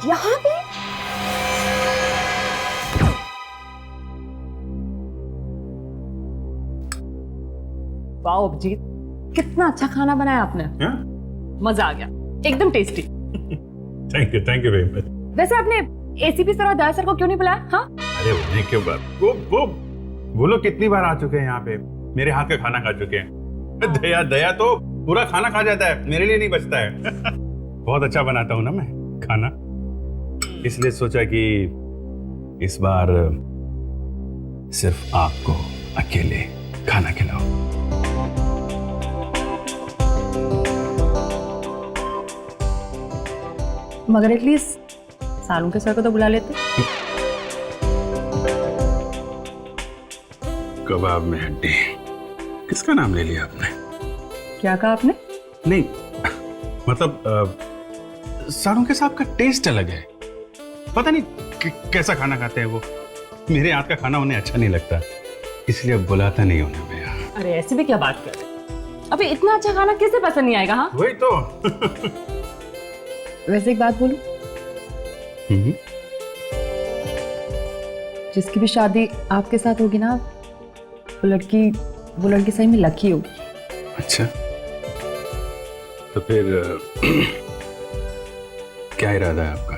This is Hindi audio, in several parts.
यहाँ पे? वाओ अभिजीत, कितना अच्छा खाना बनाया आपने। मजा आ गया, एकदम tasty. Thank you very much. वैसे आपने एसीपी सर और दया सर को क्यों नहीं बुलाया? हाँ, अरे उन्हें क्यों बात, वो लोग कितनी बार आ चुके हैं यहाँ पे, मेरे हाथ का खाना खा चुके हैं। दया तो पूरा खाना खा जाता है, मेरे लिए नहीं बचता है। बहुत अच्छा बनाता हूँ ना मैं खाना, इसलिए सोचा कि इस बार सिर्फ आपको अकेले खाना खिलाओ। मगर एटलीस्ट सालू के सर को तो बुला लेते। कबाब में हड्डी, किसका नाम ले लिया आपने? क्या कहा आपने? नहीं मतलब सालू के साहब का टेस्ट अलग है, पता नहीं कैसा खाना खाते हैं वो। मेरे हाथ का खाना उन्हें अच्छा नहीं लगता, इसलिए बुलाता नहीं उन्हें मैं यहाँ। अरे ऐसी भी क्या बात कर रहे हैं? अभी इतना अच्छा खाना किसे पसंद नहीं आएगा? हाँ वही तो। वैसे एक बात बोलूं, जिसकी भी शादी आपके साथ होगी ना, वो लड़की सही में लकी होगी। अच्छा, तो फिर क्या इरादा है आपका?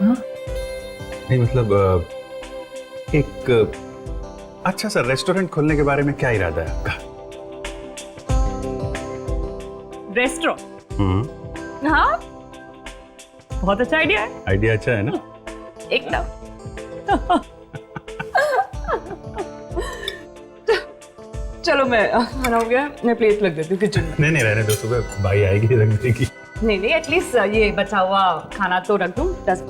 हाँ? नहीं मतलब एक अच्छा सा रेस्टोरेंट खोलने के बारे में क्या इरादा है आपका? रेस्टोरेंट? हाँ, बहुत अच्छा आइडिया है। आइडिया अच्छा है ना? एकदम। चलो मैं खाना हो गया, मैं प्लेट रख देती हूँ किचन में। नहीं रहने दो, सुबह भाई आएगी रख देगी। नहीं एटलीस्ट ये बचा हुआ खाना तो रख दूँ 10।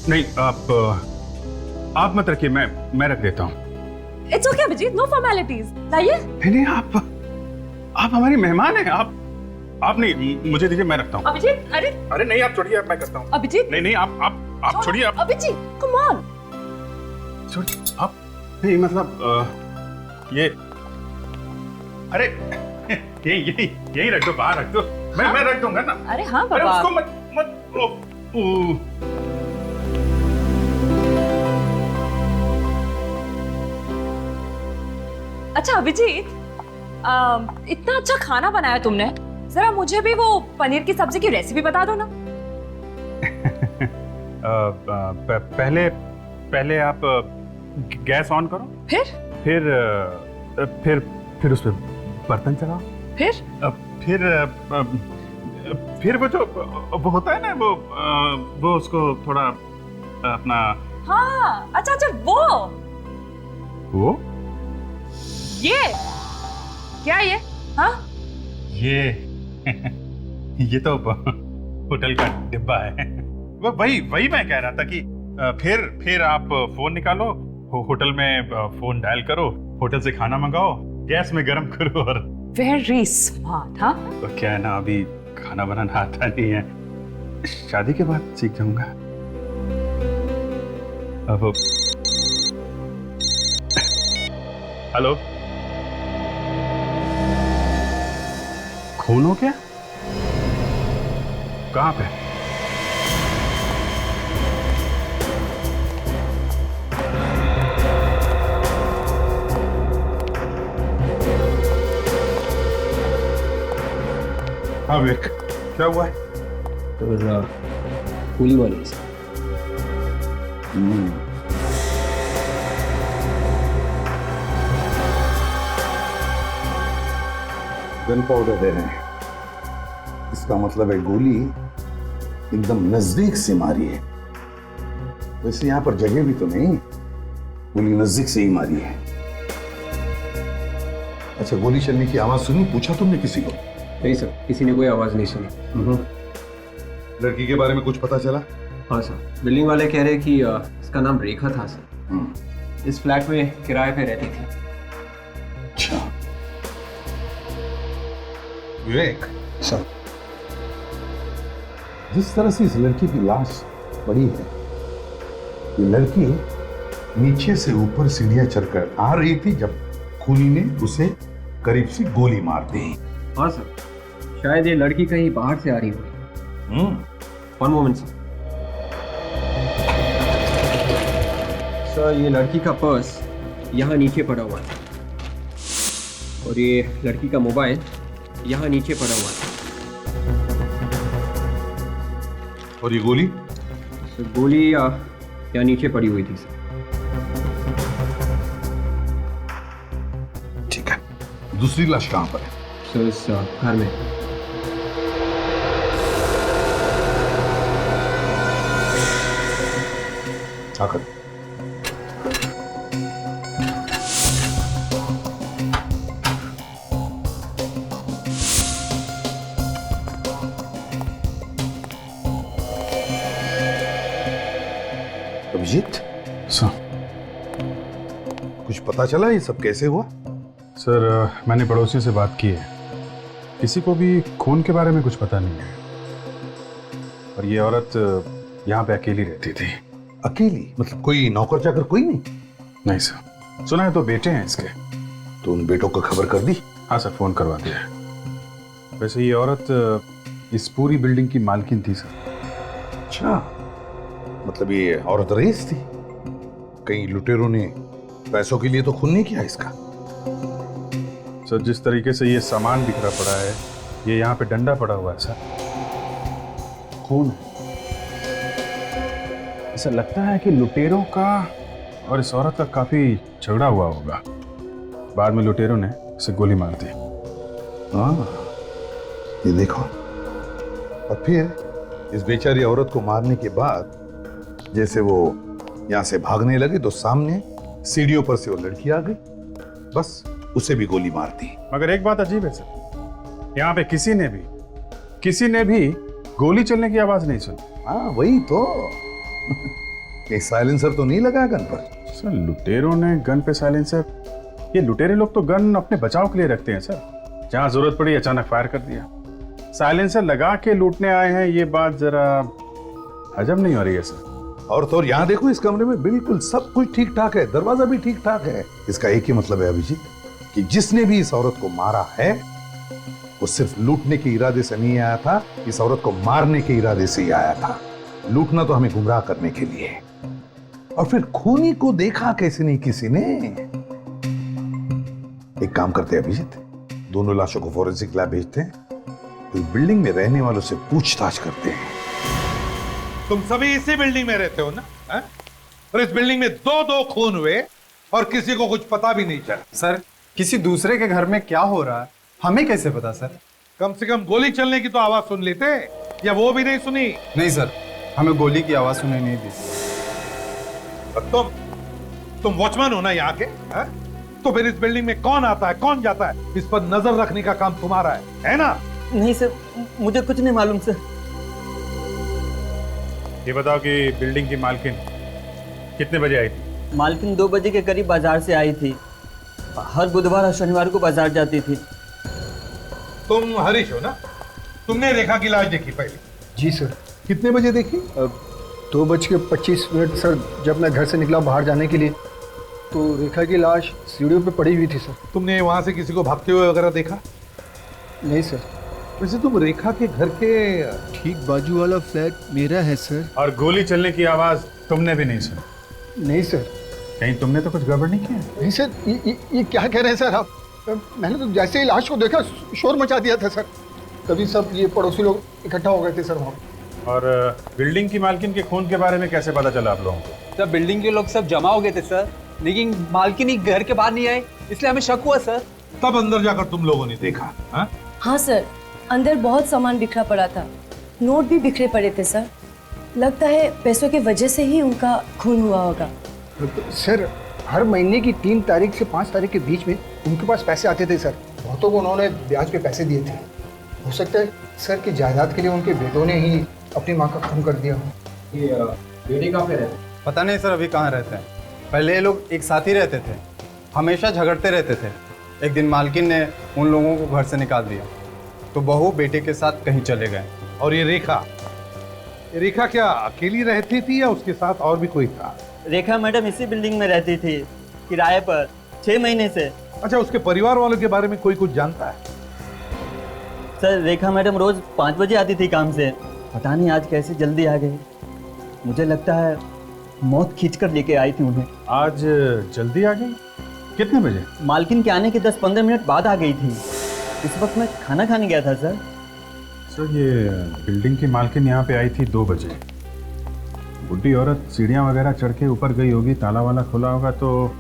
नहीं आप मत रखिए, मैं रख देता हूँ। It's okay Abhijit, no formalities. लाइए। नहीं आप हमारी मेहमान हैं, आप नहीं, मुझे दीजिए, मैं रखता हूँ। अभिजीत, अरे नहीं, आप छोड़िए, मैं करता हूँ। अभिजीत नहीं आप छोड़िए। आप अभिजीत, कम ऑन। छोड़िए आप। नहीं मतलब ये, अरे यही रख दो, बाहर रख दो। मैं रख दूंगा ना। अरे हाँ अरे बाबा। उसको मत अच्छा अभिजीत, इतना अच्छा खाना बनाया तुमने, जरा मुझे भी वो पनीर की सब्जी की रेसिपी बता दो ना। पहले आप गैस ऑन करो, फिर उस पे बर्तन चलाओ, फिर वो होता है ना, वो उसको थोड़ा अपना। हाँ अच्छा वो ये क्या ये? हाँ ये तो होटल का डिब्बा है। वही मैं कह रहा था कि फिर आप फोन निकालो, होटल में फोन डायल करो, होटल से खाना मंगाओ, गैस में गरम करो और। Very smart. हाँ तो क्या है ना, अभी खाना बनाना आता नहीं है, शादी के बाद सीख जाऊंगा। अब हेलो, खून हो क्या? कहाँ पे? हाँ विक, क्या हुआ है? तो पुली वाली से। गन पाउडर दे रहे हैं, इसका मतलब है गोली एकदम नजदीक से मारी है। वैसे यहाँ पर जगह भी तो नहीं, गोली नजदीक से ही मारी है। अच्छा, गोली चलने की आवाज सुनी? पूछा तुमने किसी को? नहीं सर, किसी ने कोई आवाज नहीं सुनी। लड़की के बारे में कुछ पता चला? हाँ सर, बिल्डिंग वाले कह रहे कि इसका नाम रेखा था सर। इस फ्लैट में किराए पे रहती थी। अच्छा विवेक सर, जिस तरह से इस लड़की की लाश पड़ी है, ये लड़की नीचे से ऊपर सीढ़ियां चढ़कर आ रही थी जब खूनी ने उसे करीब से गोली मार दी। हाँ सर, शायद ये लड़की कहीं बाहर से आ रही होगी। One moment sir. सर, ये लड़की का पर्स यहाँ नीचे पड़ा हुआ है और ये लड़की का मोबाइल यहाँ नीचे पड़ा हुआ है। और ये गोली? सर, गोली यहाँ नीचे पड़ी हुई थी सर। ठीक है, दूसरी लाश कहाँ पर है? सर, इस घर में। आकर अभिजीत, सर कुछ पता चला ये सब कैसे हुआ? सर, मैंने पड़ोसियों से बात की है, किसी को भी खून के बारे में कुछ पता नहीं है। और ये औरत यहाँ पे अकेली रहती थी। अकेली? मतलब कोई नौकर चाकर कोई नहीं? नहीं सर, सुना है तो बेटे हैं इसके। तो उन बेटों को खबर कर दी? हाँ सर, फोन करवा दिया है। वैसे ये औरत इस पूरी बिल्डिंग की मालकिन थी सर। अच्छा, मतलब ये औरत रईस थी? कहीं लुटेरों ने पैसों के लिए तो खून नहीं किया इसका? सर, जिस तरीके से ये सामान बिखरा पड़ा है, ये यहाँ पे डंडा पड़ा हुआ है सर, खून है। ऐसा लगता है कि लुटेरों का और इस औरत का काफी झगड़ा हुआ होगा। बाद में लुटेरों ने इसे गोली मार दी। हाँ, ये देखो। और फिर इस बेचारी औरत को मारने के बाद जैसे वो यहाँ से भागने लगे तो सामने सीढ़ियों पर से वो लड़की आ गई, बस उसे भी गोली मार दी। मगर एक बात अजीब है सर, यहाँ पे किसी ने भी गोली चलने की आवाज नहीं सुनी। हाँ, वही तो। एक साइलेंसर तो नहीं लगा गन पर? सर, लुटेरों ने गन पे साइलेंसर? ये लुटेरे लोग तो गन अपने बचाव के लिए रखते हैं सर, जहां जरूरत पड़ी अचानक फायर कर दिया। साइलेंसर लगा के लूटने आए हैं, ये बात जरा हजम नहीं हो रही है सर। और तो और यहाँ देखो, इस कमरे में बिल्कुल सब कुछ ठीक ठाक है, दरवाजा भी ठीक ठाक है। इसका एक ही मतलब है अभिजीत, कि जिसने भी इस औरत को मारा है वो सिर्फ लूटने के इरादे से नहीं आया था, इस औरत को मारने के इरादे से ही आया था। लूटना तो हमें गुमराह करने के लिए। और फिर खूनी को देखा कैसे नहीं किसी ने? एक काम करते हैं अभिजीत, दोनों लाशों को फॉरेंसिक लैब भेजते हैं, इस बिल्डिंग में रहने वालों से पूछताछ करते हैं। तुम सभी इसी बिल्डिंग में रहते हो ना? है? और इस बिल्डिंग में दो खून हुए और किसी को कुछ पता भी नहीं चला। सर, किसी दूसरे के घर में क्या हो रहा है हमें कैसे पता सर? कम से कम गोली चलने की तो आवाज सुन लेते, या वो भी नहीं सुनी? नहीं सर, हमें गोली की आवाज सुनाई नहीं दी। तुम वॉचमैन हो ना यहाँ के? है? तो फिर इस बिल्डिंग में कौन आता है कौन जाता है, इस पर नजर रखने का काम तुम्हारा है ना? नहीं सर, मुझे कुछ नहीं मालूम सर। ये बताओ कि बिल्डिंग की मालकिन कितने बजे आई थी? मालकिन 2 बजे के करीब बाजार से आई थी। हर बुधवार और शनिवार को बाजार जाती थी। तुम हरीश हो ना? तुमने रेखा की लाश देखी पहले? जी सर। कितने बजे देखी? 2:25 सर। जब मैं घर से निकला बाहर जाने के लिए तो रेखा की लाश सीढ़ियों पे पड़ी हुई थी सर। तुमने वहां से किसी को भागते हुए वगैरह देखा? नहीं सर। वैसे तुम रेखा के घर के ठीक बाजू वाला फ्लैट मेरा है सर। और गोली चलने की आवाज तुमने भी नहीं सुनी? नहीं सर। कहीं तुमने तो कुछ गड़बड़ नहीं किया? नहीं सर, ये क्या कह रहे हैं सर आप? मैंने तो जैसे ही लाश को देखा शोर मचा दिया था सर। तभी सब ये पड़ोसी लोग इकट्ठा हो गए थे सर वहाँ। और बिल्डिंग की मालकिन के खून के बारे में कैसे पता चला आप लोगों को? सर, बिल्डिंग के लोग सब जमा हो गए थे सर, लेकिन मालकिन ही घर के बाहर नहीं आए, इसलिए हमें शक हुआ सर। तब अंदर जाकर तुम लोगों ने देखा? हाँ? हाँ सर, अंदर बहुत सामान बिखरा पड़ा था, नोट भी बिखरे पड़े थे सर। लगता है पैसों की वजह से ही उनका खून हुआ होगा। सर, हर महीने की 3 तारीख से 5 तारीख के बीच में उनके पास पैसे आते थे सर। बहुतों को उन्होंने ब्याज पे पैसे दिए थे। हो सकता है सर कि जायदाद के लिए उनके बेटों ने ही अपनी माँ का खून कर दिया हो। ये बेटे कहाँ पे रहते? पता नहीं सर अभी कहाँ रहते हैं। पहले ये लोग एक साथ ही रहते थे, हमेशा झगड़ते रहते थे। एक दिन मालकिन ने उन लोगों को घर से निकाल दिया तो बहू बेटे के साथ कहीं चले गए। और ये रेखा क्या अकेली रहती थी या उसके साथ और भी कोई था? रेखा मैडम इसी बिल्डिंग में रहती थी, किराए पर, 6 महीने से। अच्छा, उसके परिवार वालों के बारे में कोई कुछ जानता है? सर रेखा मैडम रोज 5 बजे आती थी काम से, पता नहीं आज कैसे जल्दी आ गई। मुझे लगता है मौत खींचकर लेके आई थी उन्हें। आज जल्दी आ गई? कितने बजे? मालकिन के आने के 10-15 मिनट बाद आ गई थी। इस वक्त मैं खाना खाने गया था सर। सर ये बिल्डिंग की मालकिन यहाँ पे आई थी 2 बजे। बुढ़ी औरत सीढ़ियाँ वगैरह चढ़ के ऊपर गई होगी, ताला वाला खुला होगा, तो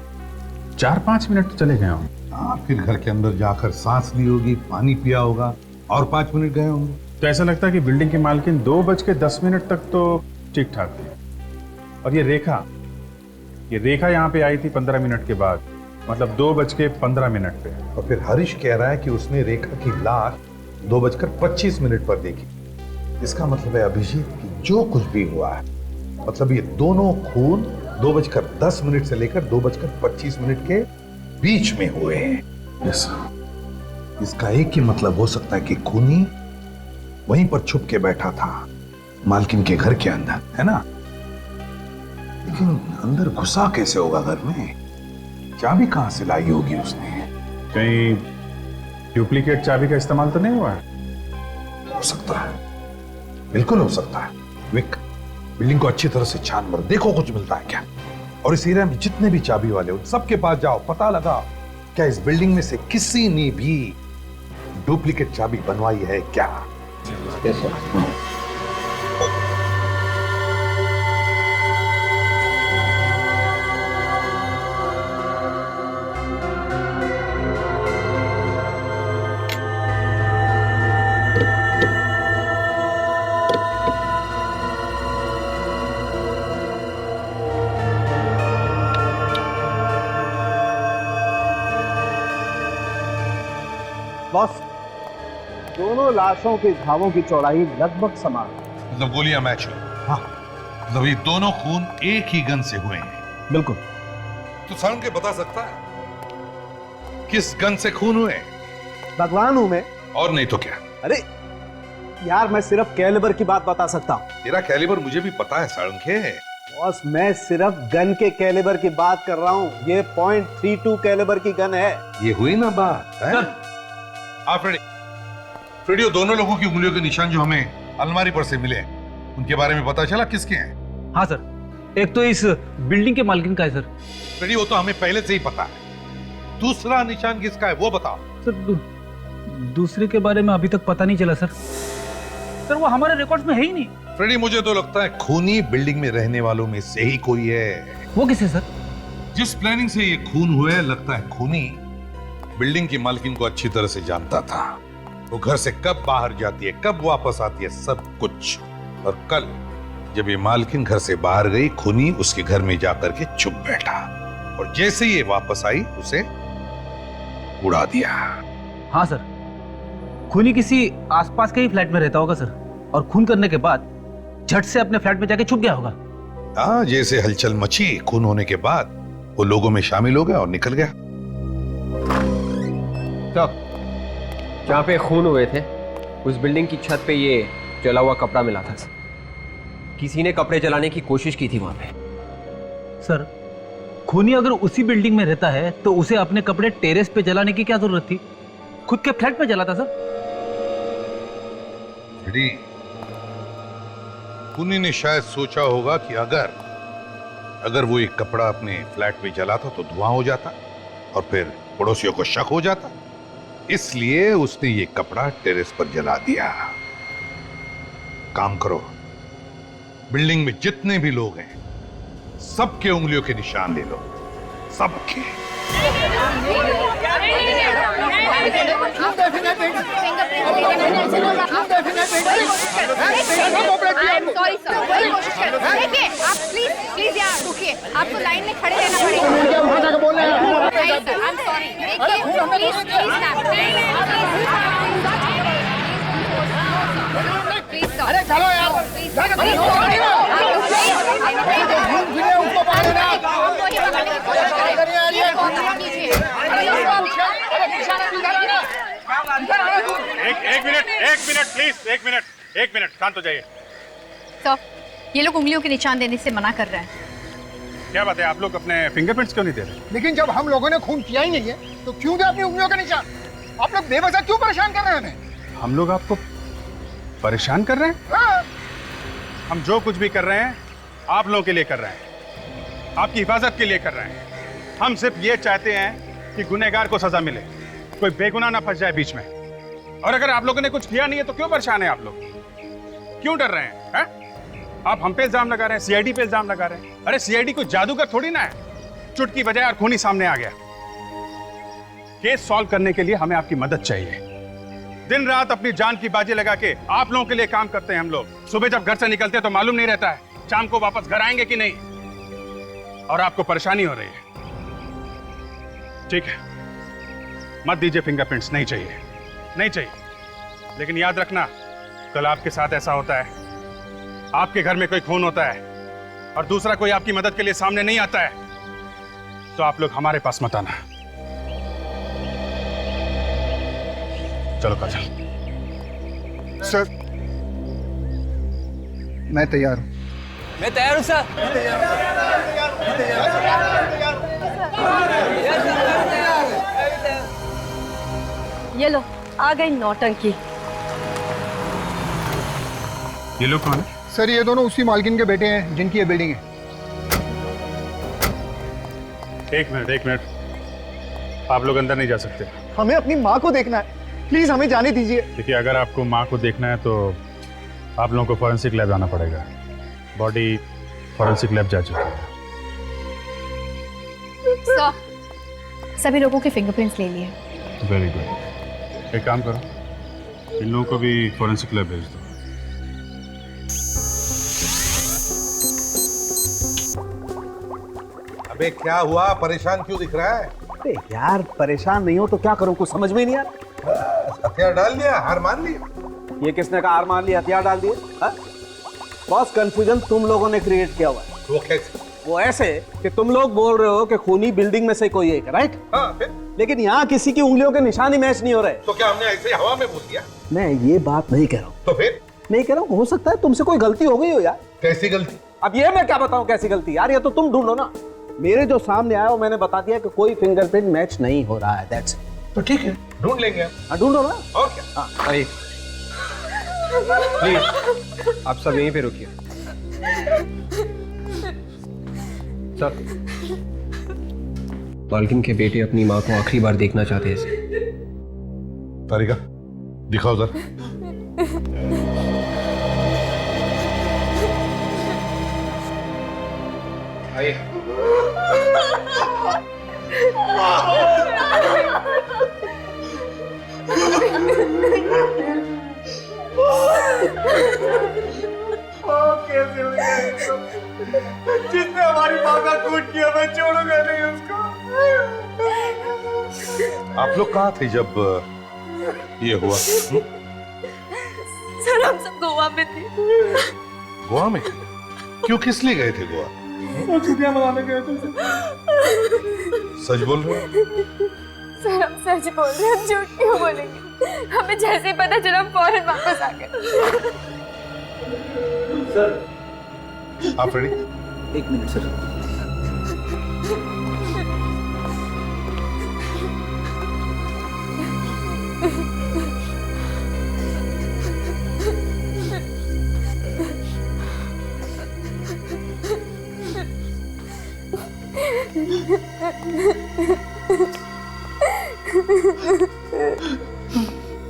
4-5 मिनट तो चले गए होंगे। हाँ, फिर घर के अंदर जाकर सांस ली होगी, पानी पिया होगा और 5 मिनट गए होंगे। तो ऐसा लगता है कि बिल्डिंग की मालकिन 2:10 तक तो ठीक ठाक थी। और ये रेखा यहाँ पे आई थी 15 मिनट के बाद, मतलब 2:15 पे। और फिर हरीश कह रहा है कि उसने रेखा की लाश 2:25 पर देखी। इसका मतलब है अभिजीत की जो कुछ भी हुआ है, मतलब ये दोनों खून 2:10 से लेकर 2:25 के बीच में हुए हैं। यस। इसका एक ही मतलब हो सकता है कि खूनी वहीं पर छुप के बैठा था मालकिन के घर के अंदर, है ना? लेकिन अंदर घुसा कैसे होगा घर में? चाबी कहां से लाई होगी उसने? कहीं डुप्लीकेट चाबी का इस्तेमाल तो नहीं हुआ है? हो सकता है, बिल्कुल हो सकता है। विक, बिल्डिंग को अच्छी तरह से छान मारो, देखो कुछ मिलता है क्या। और इस एरिया में जितने भी चाबी वाले उन सबके पास जाओ, पता लगाओ क्या इस बिल्डिंग में से किसी ने भी डुप्लीकेट चाबी बनवाई है क्या। Yes sir. बॉस, दोनों लाशों के घावों की चौड़ाई लगभग समान है। मतलब गोलियां मैच हुई? हाँ, मतलब ये दोनों खून एक ही गन से हुए हैं। बिल्कुल। तो सड़न के बता सकता है किस गन से खून हुए? भगवान हूं मैं। और नहीं तो क्या? अरे यार, मैं सिर्फ कैलिबर की बात बता सकता हूं। तेरा कैलिबर मुझे भी पता है सड़नखे। बॉस, मैं सिर्फ गन के कैलिबर की बात कर रहा हूं। ये .32 कैलिबर की गन है। ये हुई ना बात है? फ्रेडी, दोनों लोगों की उंगलियों के निशान जो हमें अलमारी पर से मिले, उनके बारे में पता चला किसके हैं? हाँ सर, एक तो इस बिल्डिंग के मालकिन का है सर। फ्रेडी, वो तो हमें पहले से ही पता है। दूसरा निशान किसका है वो बताओ। सर दूसरे के बारे में अभी तक पता नहीं चला सर। सर वो हमारे रिकॉर्ड्स में है ही नहीं। फ्रेडी, मुझे तो लगता है खूनी बिल्डिंग में रहने वालों में से ही कोई है। वो किसे सर? जिस प्लानिंग से ये खून हुए, लगता है खूनी बिल्डिंग की मालकिन को अच्छी तरह से जानता था। वो घर से कब बाहर जाती है, कब वापस आती है, सब कुछ। और कल जब ये मालकिन घर से बाहर गई, खूनी उसके घर में जाकर के छुप बैठा और जैसे ही ये वापस आई उसे उड़ा दिया। हाँ सर, खूनी किसी आसपास के ही फ्लैट में रहता होगा सर, और खून करने के बाद झट से अपने फ्लैट में जाके छुप गया होगा। हाँ, जैसे हलचल मची खून होने के बाद वो लोगों में शामिल हो गया और निकल गया। तो जहाँ पे खून हुए थे उस बिल्डिंग की छत पे ये जला हुआ कपड़ा मिला था। किसी ने कपड़े जलाने की कोशिश की थी वहां पे। सर, खूनी अगर उसी बिल्डिंग में रहता है तो उसे अपने कपड़े टेरेस पे जलाने की क्या जरूरत थी? खुद के फ्लैट में जला था सर। खूनी ने शायद सोचा होगा कि अगर वो एक कपड़ा अपने फ्लैट में जलाता तो धुआं हो जाता और फिर पड़ोसियों को शक हो जाता, इसलिए उसने ये कपड़ा टेरेस पर जला दिया। काम करो, बिल्डिंग में जितने भी लोग हैं सबके उंगलियों के निशान ले लो, सबके। देखिए आप प्लीज यार रुकिए, आपको लाइन में खड़े रहना पड़ेगा। I'm sorry, देखिए प्लीज अरे चलो यार, एक मिनट शांत हो जाइए। सर, ये लोग उंगलियों के निशान देने से मना कर रहे हैं। क्या बात है, आप लोग अपने फिंगरप्रिंट्स क्यों नहीं दे रहे? लेकिन जब हम लोगों ने खून किया ही नहीं है तो क्यों दे अपनी उंगलियों का निशान? आप लोग बेवजह क्यों परेशान कर रहे हैं हमें? हम लोग आपको परेशान कर रहे हैं? हम जो कुछ भी कर रहे हैं आप लोगों के लिए कर रहे हैं, आपकी हिफाजत के लिए कर रहे हैं। हम सिर्फ ये चाहते हैं कि गुनहगार को सजा मिले, कोई बेगुनाह ना फंस जाए बीच में। और अगर आप लोगों ने कुछ किया नहीं है तो क्यों परेशान है आप लोग? क्यों डर रहे हैं, हैं? आप हम पे इल्जाम लगा रहे हैं, सीआईडी पे इल्जाम लगा रहे हैं। अरे सीआईडी कोई जादूगर थोड़ी ना है, चुटकी बजाय और खूनी सामने आ गया। केस सॉल्व करने के लिए हमें आपकी मदद चाहिए। दिन रात अपनी जान की बाजी लगा के आप लोगों के लिए काम करते हैं हम लोग। सुबह जब घर से निकलते हैं तो मालूम नहीं रहता है शाम को वापस घर आएंगे कि नहीं, और आपको परेशानी हो रही है। ठीक है, मत दीजिए फिंगरप्रिंट्स, नहीं चाहिए, नहीं चाहिए। लेकिन याद रखना, कल आपके साथ ऐसा होता है, आपके घर में कोई खून होता है और दूसरा कोई आपकी मदद के लिए सामने नहीं आता है, तो आप लोग हमारे पास मत आना। चलो काजल। सर मैं तैयार हूँ। मैं तैयार हूँ सर। ये लो, आ गई नौटंकी। ये लोग कौन है? सर ये दोनों उसी मालकिन के बेटे हैं जिनकी ये बिल्डिंग है। एक मिनट, आप लोग अंदर नहीं जा सकते। हमें अपनी माँ को देखना है, प्लीज हमें जाने दीजिए। देखिए, अगर आपको माँ को देखना है तो आप लोगों को फॉरेंसिक लैब जाना पड़ेगा। बॉडी फॉरेंसिक लैब जा चुकी है। सर, सभी लोगों के फिंगरप्रिंट्स ले लिए। Very good. एक काम करो, इन लोगों को भी फॉरेंसिक लैब भेज दो। अबे क्या हुआ, परेशान क्यों दिख रहा है? अरे यार परेशान नहीं हो तो क्या करूं, कुछ समझ में नहीं आ रहा। हथियार डाल दिया, हार मान ली। ये किसने कहा हार मान ली, हथियार डाल दिए? बॉस, कंफ्यूजन तुम लोगों ने क्रिएट किया हुआ है। वो कैसे? वो ऐसे कि तुम लोग बोल रहे हो कि खूनी बिल्डिंग में से कोई एक है, राइट? हाँ, फिर? लेकिन यहाँ किसी की उंगलियों के निशान ही मैच नहीं हो रहे। तो क्या हमने ऐसे हवा में बोल दिया? मैं ये बात नहीं कह रहा हूँ। तो फिर? नहीं कह रहा हूँ, हो सकता है तुमसे कोई गलती हो गई हो यार। कैसी गलती? अब ये मैं क्या बताऊं कैसी गलती यार, ये तो तुम ढूंढो ना। मेरे जो सामने आया वो मैंने बता दिया कि कोई फिंगरप्रिंट मैच नहीं हो रहा है, दैट्स इट। तो ठीक है, ढूंढ लेंगे हम। हाँ ढूंढो ना। और क्या? अरे प्लीज आप सब यहीं पे रुकिए। सर, मालकिन के बेटे अपनी माँ को आखिरी बार देखना चाहते हैं। तारिका, दिखाओ जरा। आइए। जिसने हमारी माँ का खून किया मैं छोड़ूंगा नहीं उसको। आप लोग कहाँ थे जब ये हुआ? सर हम सब गोवा में थे। गोवा में? क्यों, किस लिए गए थे गोवा? छुट्टियां मनाने गए थे। सच बोल रहे हो? सर हम सच बोल रहे हैं, हम झूठ क्यों बोलेंगे? हमें जैसे ही पता चला हम फौरन वापस आ गए। सर आप रेडी? एक मिनट सर।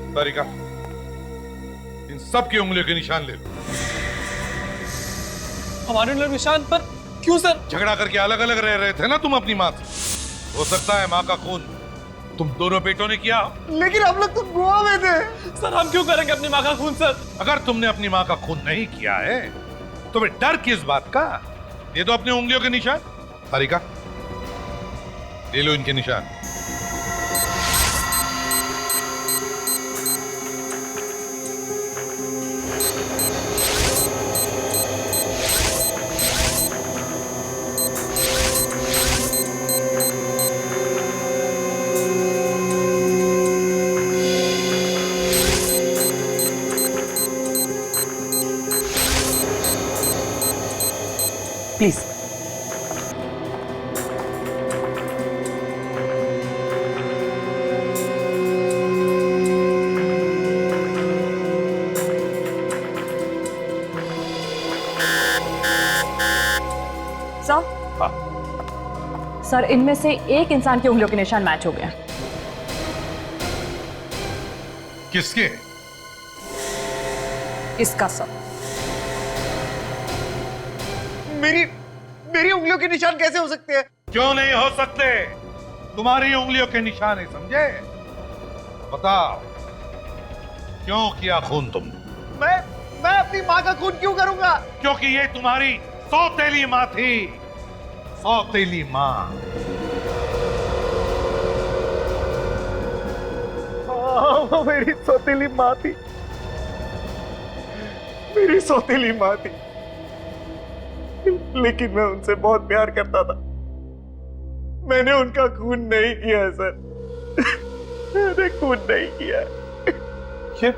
तारिका, इन सब की उंगलियों के निशान ले लो। हमारे निशान पर क्यों सर? झगड़ा करके अलग अलग रह रहे थे ना तुम अपनी माँ से। हो सकता है माँ का खून तुम दोनों बेटों ने किया। लेकिन हम लोग तो गोवा में थे। सर हम क्यों करेंगे अपनी माँ का खून सर? अगर तुमने अपनी माँ का खून नहीं किया है तो फिर डर किस बात का? ये तो अपनी उंगलियों के निशान। तारिका, ले लो इनके निशान। प्लीज। सर इनमें से एक इंसान की उंगलियों के निशान मैच हो गया। किसके? इसका सर। मेरी उंगलियों के निशान कैसे हो सकते हैं? क्यों नहीं हो सकते? तुम्हारी उंगलियों के निशान है, समझे? बताओ क्यों किया खून तुमने? मैं अपनी माँ का खून क्यों करूंगा? क्योंकि ये तुम्हारी सौतेली माँ थी, सौतेली माँ। वो मेरी सौतेली माँ थी, मेरी सौतेली माँ थी, लेकिन मैं उनसे बहुत प्यार करता था। मैंने उनका खून नहीं किया है सर, मैंने खून नहीं किया। ये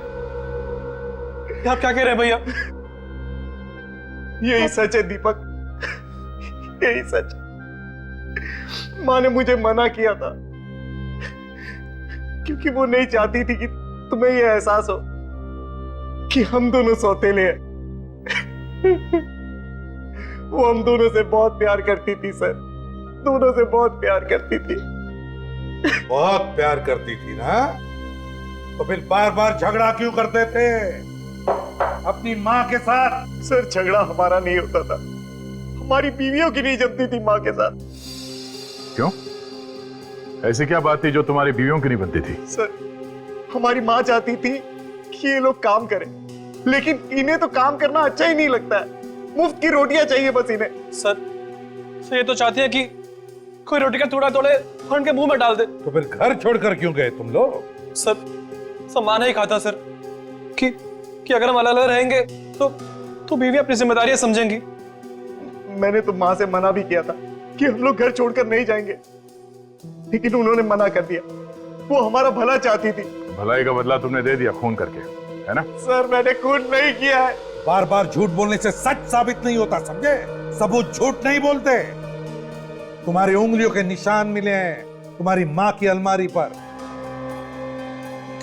आप क्या कह रहे हैं भैया? यही सच है दीपक, यही सच। माँ ने मुझे मना किया था क्योंकि वो नहीं चाहती थी कि तुम्हें यह एहसास हो कि हम दोनों सौतेले हैं। वो हम दोनों से बहुत प्यार करती थी सर, दोनों से बहुत प्यार करती थी। बहुत प्यार करती थी ना, तो फिर बार बार झगड़ा क्यों करते थे अपनी माँ के साथ? सर झगड़ा हमारा नहीं होता था, हमारी बीवियों की नहीं जमती थी माँ के साथ। क्यों? ऐसी क्या बात थी जो तुम्हारी बीवियों की नहीं बनती थी? सर हमारी माँ चाहती थी कि ये लोग काम करें, लेकिन इन्हें तो काम करना अच्छा ही नहीं लगता है, मुफ्त की रोटियां चाहिए बस इन्हें। सर ये तो चाहती है कि कोई रोटी का टुकड़ा तोड़े और उनके मुंह में डाल दे। तो फिर घर छोड़कर क्यों गए तुम लोग? सर माना ही खाता सर कि अगर हम अलग अलग रहेंगे तो बीवी अपनी जिम्मेदारियां समझेंगी। मैंने तो माँ से मना भी किया था कि हम लोग घर छोड़कर नहीं जाएंगे, लेकिन उन्होंने मना कर दिया। वो हमारा भला चाहती थी। भलाई का बदला तुमने दे दिया खून करके, है ना? सर मैंने खून नहीं किया है। बार बार झूठ बोलने से सच साबित नहीं होता, समझे? सबूत झूठ नहीं बोलते। तुम्हारी उंगलियों के निशान मिले हैं तुम्हारी माँ की अलमारी पर।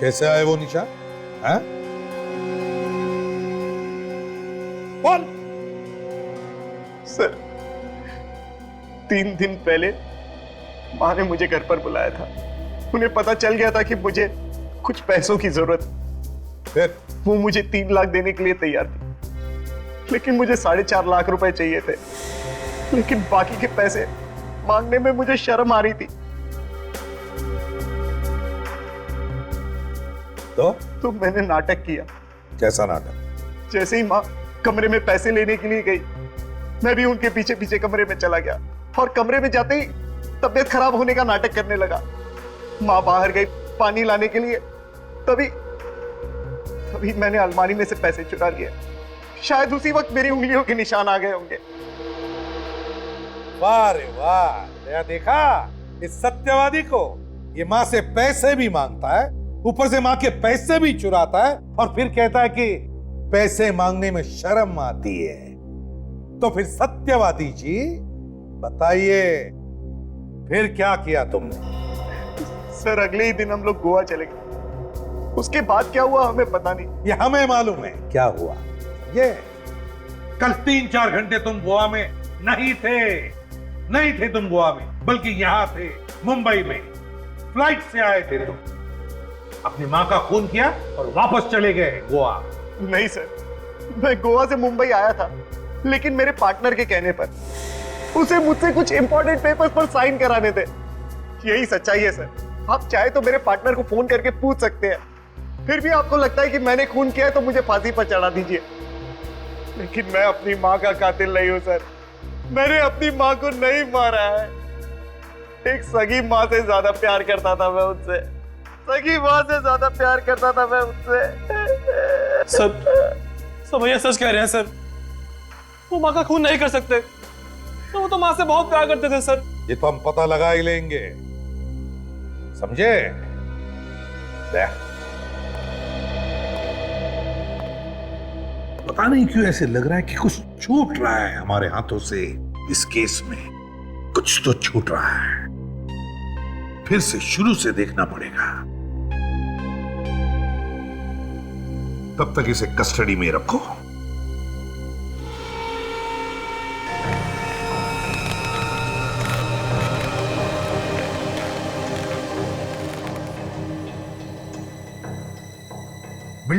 कैसे आए वो निशान? हैं? बोल। सर 3 दिन पहले माँ ने मुझे घर पर बुलाया था। उन्हें पता चल गया था कि मुझे कुछ पैसों की जरूरत। फिर वो मुझे 3 लाख देने के लिए तैयार थी, लेकिन मुझे 4.5 लाख रुपए चाहिए थे। लेकिन बाकी के पैसे मांगने में मुझे शर्म आ रही थी। तो मैंने नाटक किया। कैसा नाटक? जैसे ही माँ कमरे में पैसे लेने के लिए गई, मैं भी उनके पीछे पीछे कमरे में चला गया और कमरे में जाते ही तबीयत खराब होने का नाटक करने लगा। माँ बाहर गई पानी लाने के लिए, तभी मैंने अलमारी में से पैसे चुरा लिए। शायद उसी वक्त मेरी उंगलियों के निशान आ गए होंगे। वाह रे वाह, नया देखा इस सत्यवादी को। ये माँ से पैसे भी मांगता है, ऊपर से माँ के पैसे भी चुराता है, और फिर कहता है कि पैसे मांगने में शर्म आती है। तो फिर सत्यवादी जी बताइए, फिर क्या किया तुमने? सर अगले ही दिन हम लोग गोवा चले गए। उसके बाद क्या हुआ हमें पता नहीं। ये हमें मालूम है क्या हुआ। ये कल 3-4 घंटे तुम गोवा में नहीं थे तुम गोवा में, बल्कि यहां थे मुंबई में। फ्लाइट से आए थे तुम, अपनी माँ का खून किया और वापस चले गए गोवा। नहीं सर, मैं गोवा से मुंबई आया था, लेकिन मेरे पार्टनर के कहने पर। उसे मुझसे कुछ इंपॉर्टेंट पेपर्स पर साइन कराने थे। यही सच्चाई है सर। आप चाहे तो मेरे पार्टनर को फोन करके पूछ सकते हैं। फिर भी आपको लगता है कि मैंने खून किया है तो मुझे फांसी पर चढ़ा दीजिए, लेकिन मैं अपनी माँ का कातिल नहीं हूं सर। मैंने अपनी माँ को नहीं मारा है। एक सगी माँ से ज्यादा प्यार करता था मैं उनसे, सगी माँ से ज्यादा प्यार करता था मैं उनसे। सब भैया सच कह रहे हैं सर। वो माँ का खून नहीं कर सकते, तो वो तो माँ से बहुत प्यार करते थे सर। ये तो हम पता लगा ही लेंगे, समझे? पता नहीं क्यों ऐसे लग रहा है कि कुछ छूट रहा है हमारे हाथों से। इस केस में कुछ तो छूट रहा है। फिर से शुरू से देखना पड़ेगा। तब तक इसे कस्टडी में रखो।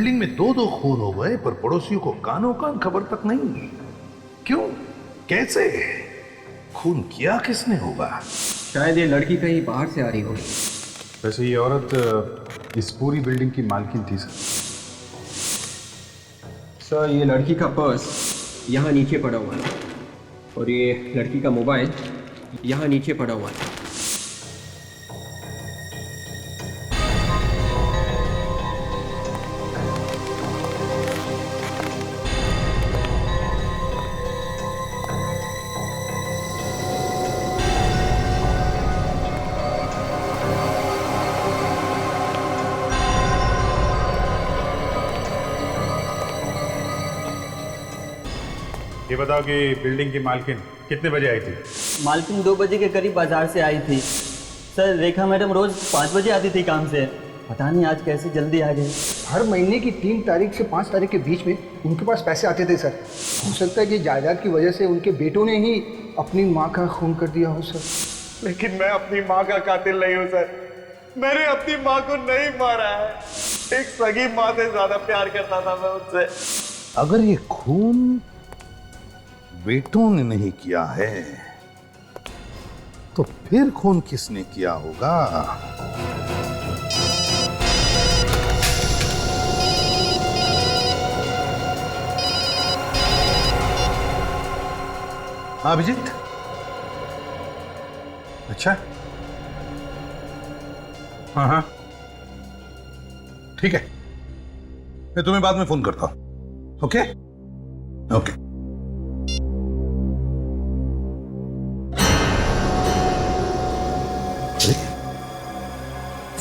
बिल्डिंग में दो दो खून हो गए पर पड़ोसियों को कानों कान खबर तक नहीं। क्यों, कैसे, खून किया किसने होगा? शायद ये लड़की कहीं बाहर से आ रही होगी। वैसे ये औरत इस पूरी बिल्डिंग की मालकिन थी सर। सर ये लड़की का पर्स यहाँ नीचे पड़ा हुआ है और ये लड़की का मोबाइल यहाँ नीचे पड़ा हुआ है। ये बताओ कि बिल्डिंग की मालकिन कितने बजे आई थी? मालकिन 2 बजे के करीब बाजार से आई थी। सर रेखा मैडम रोज 5 बजे आती थी काम से, पता नहीं आज कैसे जल्दी आ गई। हर महीने की 3 तारीख से 5 तारीख के बीच में उनके पास पैसे आते थे सर। हो सकता है कि जायदाद की वजह से उनके बेटों ने ही अपनी माँ का खून कर दिया हो सर। लेकिन मैं अपनी माँ का कातिल नहीं हूँ सर। मैंने अपनी माँ को नहीं मारा है। एक सगी माँ से ज्यादा प्यार करता था मैं उससे। अगर ये खून बेटों ने नहीं किया है तो फिर खून किसने किया होगा? हाँ अभिजीत, अच्छा हाँ हाँ ठीक है, मैं तुम्हें बाद में फोन करता हूं। Okay okay.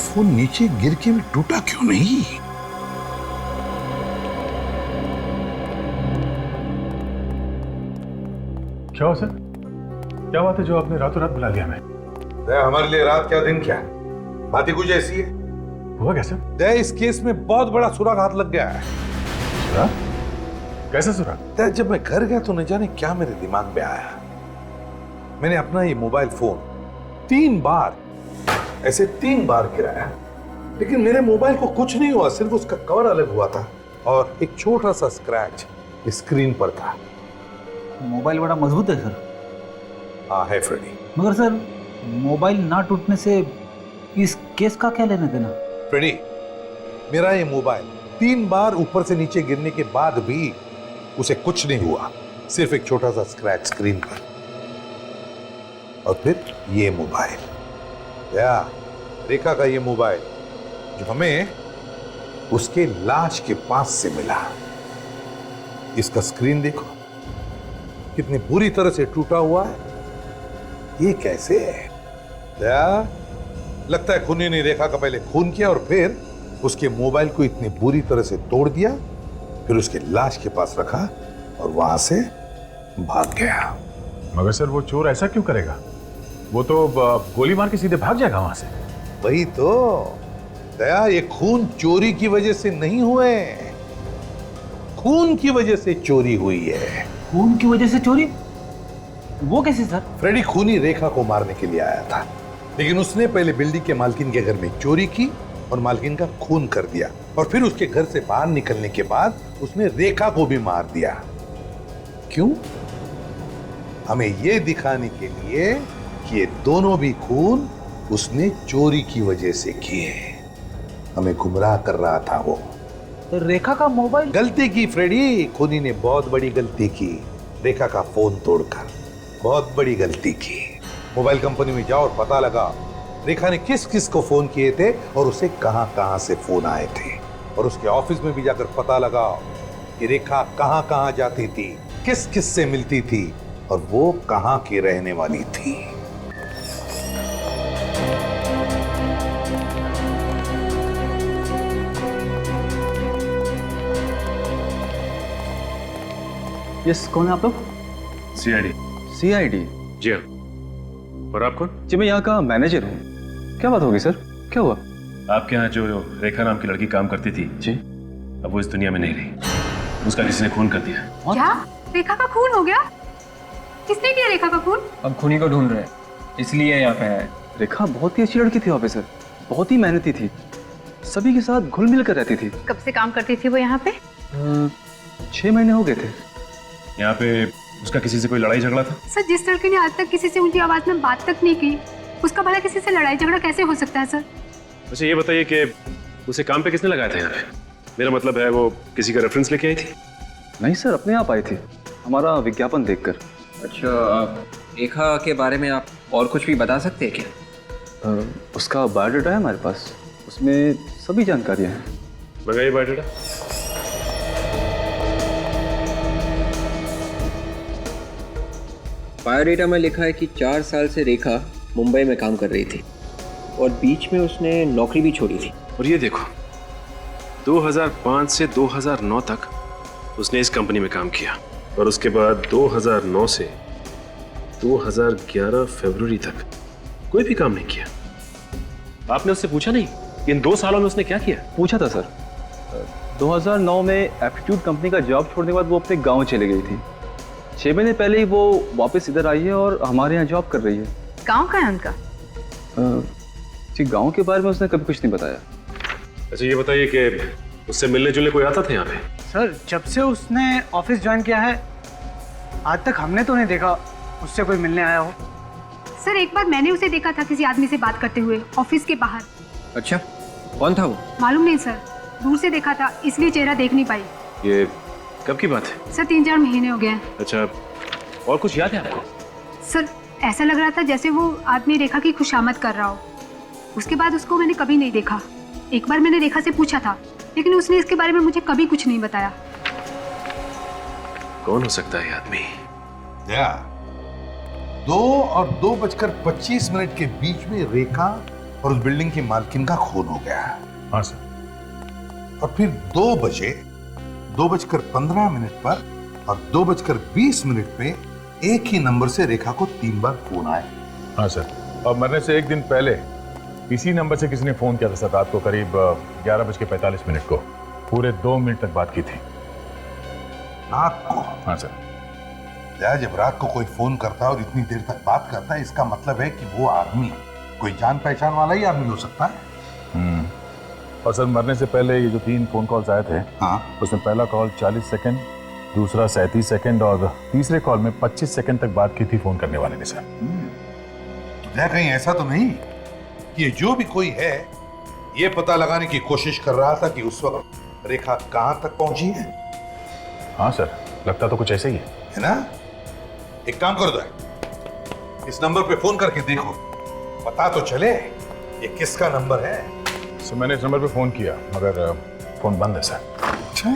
फोन नीचे गिर के भी टूटा क्यों नहीं? क्या हो सर? क्या बात है जो आपने रातों रात बुला लिया हमें? हमारे लिए रात क्या दिन क्या, बात ही कुछ ऐसी है। हुआ कैसे? इस केस में बहुत बड़ा सुराग हाथ लग गया है। सुराग? कैसे सुराग? जब मैं घर गया तो न जाने क्या मेरे दिमाग में आया। मैंने अपना ये मोबाइल फोन 3 बार ऐसे 3 बार गिराया, लेकिन मेरे मोबाइल को कुछ नहीं हुआ, सिर्फ उसका कवर अलग हुआ था और एक छोटा सा स्क्रैच स्क्रीन पर था। मोबाइल बड़ा मजबूत है सर। हाँ है फ्रेडी। मगर सर मोबाइल ना टूटने से इस केस का क्या लेना देना? फ्रेडी, मेरा ये मोबाइल 3 बार ऊपर से नीचे गिरने के बाद भी उसे कुछ नहीं हुआ, सिर्फ एक छोटा सा स्क्रैच स्क्रीन पर। और फिर ये मोबाइल, रेखा का ये मोबाइल जो हमें उसके लाश के पास से मिला, इसका स्क्रीन देखो कितनी बुरी तरह से टूटा हुआ है। ये कैसे है? लगता है खूनी ने रेखा का पहले खून किया और फिर उसके मोबाइल को इतनी बुरी तरह से तोड़ दिया, फिर उसके लाश के पास रखा और वहां से भाग गया। मगर सर वो चोर ऐसा क्यों करेगा? वो तो गोली मार के सीधे भाग जाएगा वहां से। वही तो दया, ये खून चोरी की वजह से नहीं हुए, खून की वजह से चोरी हुई है। खून की वजह से चोरी? वो कैसे सर? फ्रेडी खूनी रेखा को मारने के लिए आया था, लेकिन उसने पहले बिल्डिंग के मालकिन के घर में चोरी की और मालकिन का खून कर दिया, और फिर उसके घर से बाहर निकलने के बाद उसने रेखा को भी मार दिया। क्यों? हमें यह दिखाने के लिए कि ये दोनों भी खून उसने चोरी की वजह से किए। हमें गुमराह कर रहा था वो। तो रेखा का मोबाइल? गलती की फ्रेडी, खूनी ने बहुत बड़ी गलती की, रेखा का फोन तोड़कर बहुत बड़ी गलती की। मोबाइल कंपनी में जाओ और पता लगा रेखा ने किस किस को फोन किए थे और उसे कहां कहां से फोन आए थे, और उसके ऑफिस में भी जाकर पता लगाओ कि रेखा कहां कहां जाती थी, किस किस से मिलती थी और वो कहां की रहने वाली थी। यस, कौन है आप लोग? सीआईडी। सीआईडी? जी हाँ। और आप कौन? जी मैं यहाँ का मैनेजर हूँ। क्या बात होगी सर, क्या हुआ? आपके यहाँ जो रेखा नाम की लड़की काम करती थी जी, अब वो इस दुनिया में नहीं रही, उसका किसी ने खून कर दिया। क्या? रेखा का खून हो गया? किसने किया रेखा का खून? अब खूनी को ढूंढ रहे हैं, इसलिए यहाँ पे आए। रेखा बहुत ही अच्छी लड़की थी ऑफिसर, बहुत ही मेहनती थी, सभी के साथ घुल मिल कर रहती थी। कब से काम करती थी वो यहाँ पे? 6 महीने हो गए थे। यहाँ पे उसका किसी से कोई लड़ाई झगड़ा था? सर, जिस लड़के ने आज तक किसी से ऊंची आवाज में बात तक नहीं की, उसका भला किसी से लड़ाई झगड़ा कैसे हो सकता है सर? अच्छा ये बताइए कि उसे काम पे किसने लगाया था यहाँ पे? मेरा मतलब है वो किसी का रेफरेंस लेके आई थी? नहीं सर, अपने आप आई थी, हमारा विज्ञापन देखकर। अच्छा, रेखा के बारे में आप और कुछ भी बता सकते हैं क्या? उसका बायोडाटा है हमारे पास, उसमें सभी जानकारियाँ हैं। मंगाइए बायोडाटा। बायोडाटा में लिखा है कि 4 साल से रेखा मुंबई में काम कर रही थी और बीच में उसने नौकरी भी छोड़ी थी। और ये देखो, 2005 से 2009 तक उसने इस कंपनी में काम किया और उसके बाद 2009 से 2011 फरवरी तक कोई भी काम नहीं किया। आपने उससे पूछा नहीं कि इन 2 सालों में उसने क्या किया? पूछा था सर। 2009 में एप्टीट्यूड कंपनी का जॉब छोड़ने के बाद वो अपने गांव चले गई थी। 6 महीने पहले ही वो वापस इधर आई है और हमारे यहाँ जॉब कर रही है। गाँव का है उनका? जी, गाँव के बारे में उसने कभी कुछ नहीं बताया। अच्छा ये बताइए कि उससे मिलने जुलने कोई आता था यहाँ पे? सर, जब से उसने ऑफिस ज्वाइन किया है आज तक हमने तो नहीं देखा उससे कोई मिलने आया हो। सर, एक बार मैंने उसे देखा था किसी आदमी से बात करते हुए ऑफिस के बाहर। अच्छा, कौन था वो? मालूम नहीं सर, दूर से देखा था इसलिए चेहरा देख नहीं पाई। ये कब की बात है? सर, 3-4 महीने हो गए हैं। अच्छा, और कुछ याद है आपको? सर, ऐसा लग रहा था जैसे वो आदमी रेखा की खुशामद कर रहा हो। उसके बाद उसको मैंने कभी नहीं देखा। एक बार मैंने रेखा से पूछा था लेकिन उसने इसके बारे में मुझे कभी कुछ नहीं बताया। कौन हो सकता है ये आदमी? 2 और 2:25 के बीच में रेखा और उस बिल्डिंग की मालकिन का खून हो गया। हाँ सर। और फिर 2 बजे 2:15 पर और 2:20 पे एक ही नंबर से रेखा को 3 बार फोन आए। हाँ सर, और मरने से 1 दिन पहले इसी नंबर से किसी ने फोन किया था सर, रात को करीब 11:45 को। पूरे 2 मिनट तक बात की थी। रात को? हाँ सर। जब रात को कोई फोन करता है और इतनी देर तक बात करता है, इसका मतलब है कि वो आदमी कोई जान पहचान वाला ही आदमी हो सकता है। और सर, मरने से पहले ये जो 3 फोन कॉल्स आए थे, हाँ, उसमें पहला कॉल 40 सेकंड, दूसरा 37 सेकंड और तीसरे कॉल में 25 सेकंड तक बात की थी फोन करने वाले ने सर। कहीं ऐसा तो नहीं कि ये जो भी कोई है ये पता लगाने की कोशिश कर रहा था कि उस वक्त रेखा कहां तक पहुंची है? हाँ सर, लगता तो कुछ ऐसे ही है ना? एक काम करो दो, इस नंबर पे फोन करके देखो, पता तो चले ये किसका नंबर है। सर, मैंने इस नंबर पे फोन किया मगर फोन बंद है सर। अच्छा।